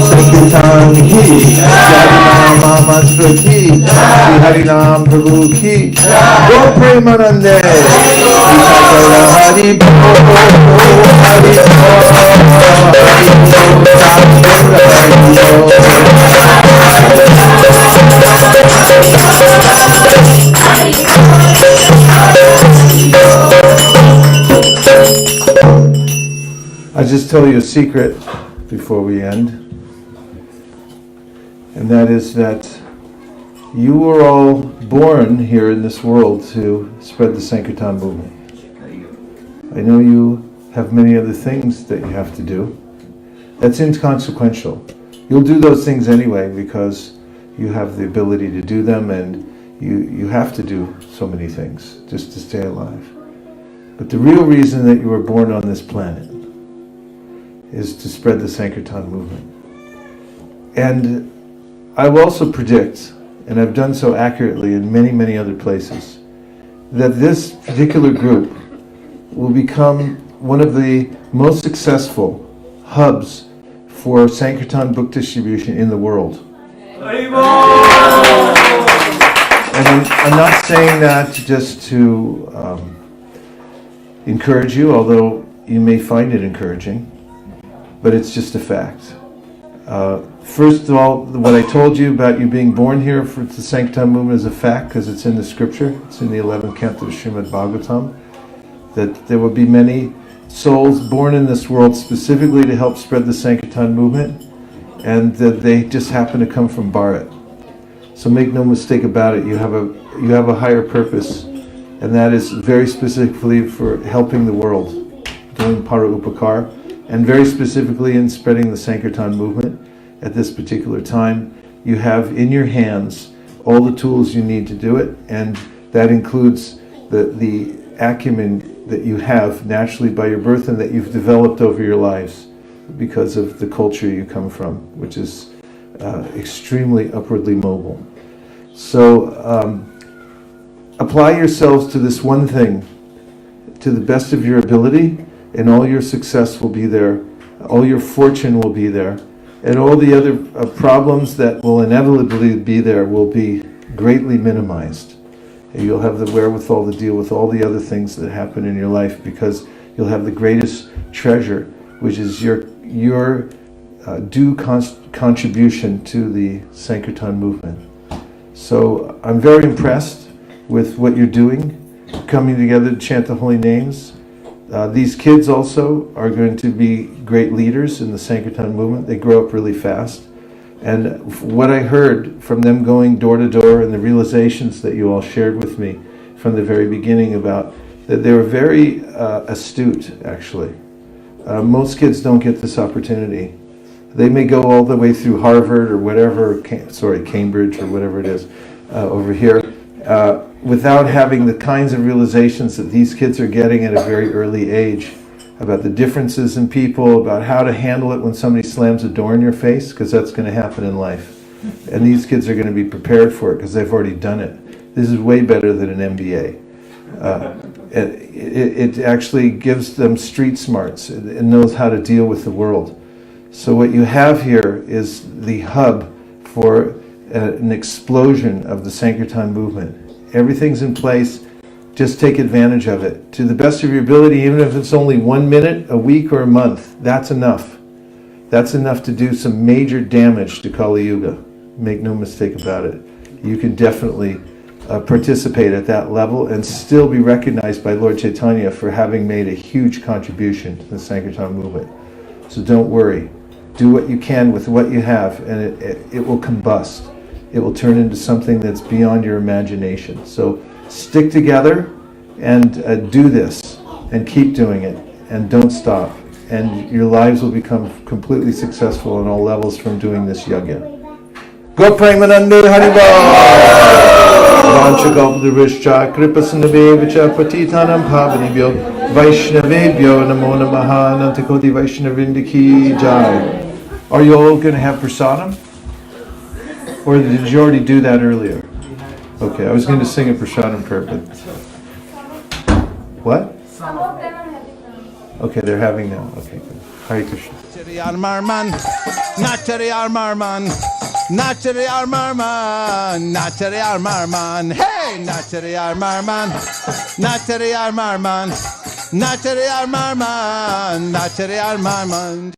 Sankirtan ki, Jai Mama Srati, Hari Nam Prabhu ki, Go Premanande, Hari Bo, Hari I'll just tell you a secret before we end, and that is that you were all born here in this world to spread the Sankirtan movement. I know you have many other things that you have to do. That's inconsequential. You'll do those things anyway because you have the ability to do them, and you have to do so many things just to stay alive. But the real reason that you were born on this planet is to spread the Sankirtan movement. And I will also predict, and I've done so accurately in many, many other places, that this particular group will become one of the most successful hubs for Sankirtan book distribution in the world. And I'm not saying that just to encourage you, although you may find it encouraging, but it's just a fact. First of all, what I told you about you being born here for the Sankirtan movement is a fact because it's in the scripture. It's in the 11th canto of Srimad Bhagavatam, that there will be many souls born in this world specifically to help spread the Sankirtan movement, and that they just happen to come from Bharat. So make no mistake about it, you have a higher purpose, and that is very specifically for helping the world, doing para upakar, and very specifically in spreading the Sankirtan movement. At this particular time, you have in your hands all the tools you need to do it, and that includes the acumen that you have naturally by your birth and that you've developed over your lives because of the culture you come from, which is extremely upwardly mobile. So apply yourselves to this one thing to the best of your ability, and all your success will be there, all your fortune will be there, and all the other problems that will inevitably be there will be greatly minimized. And you'll have the wherewithal to deal with all the other things that happen in your life, because you'll have the greatest treasure, which is your due contribution to the Sankirtan movement. So I'm very impressed with what you're doing, coming together to chant the holy names. These kids also are going to be great leaders in the Sankirtan movement. They grow up really fast. And what I heard from them going door to door, and the realizations that you all shared with me from the very beginning about that, they were very astute, actually. Most kids don't get this opportunity. They may go all the way through Harvard or whatever, Cambridge or whatever it is over here, without having the kinds of realizations that these kids are getting at a very early age, about the differences in people, about how to handle it when somebody slams a door in your face, because that's going to happen in life. And these kids are going to be prepared for it because they've already done it. This is way better than an MBA. It actually gives them street smarts and knows how to deal with the world. So what you have here is the hub for an explosion of the Sankirtan movement. Everything's in place. Just take advantage of it. To the best of your ability, even if it's only 1 minute, a week, or a month, that's enough. That's enough to do some major damage to Kali Yuga. Make no mistake about it. You can definitely participate at that level and still be recognized by Lord Chaitanya for having made a huge contribution to the Sankirtan movement. So don't worry. Do what you can with what you have, and it will combust. It will turn into something that's beyond your imagination. So stick together and do this, and keep doing it, and don't stop. And your lives will become completely successful on all levels from doing this yajna. Go Premanande Haribo! Vanchagopdurishcha Kripasanabhevacha Patitanam Pavanibhyo Vaishnavebhyo Namo Namaha Nantakoti Vaishnavindiki Jai. Are you all going to have prasadam? Or did you already do that earlier? Okay, I was going to sing a prasadam prayer, but... What? Okay, they're having now. Okay, good. Hare Krishna. Marman, Natari Marman, Natari Marman, Natari Marman, hey, Natari Marman, Natari Marman, Natari Marman, Natari Marman.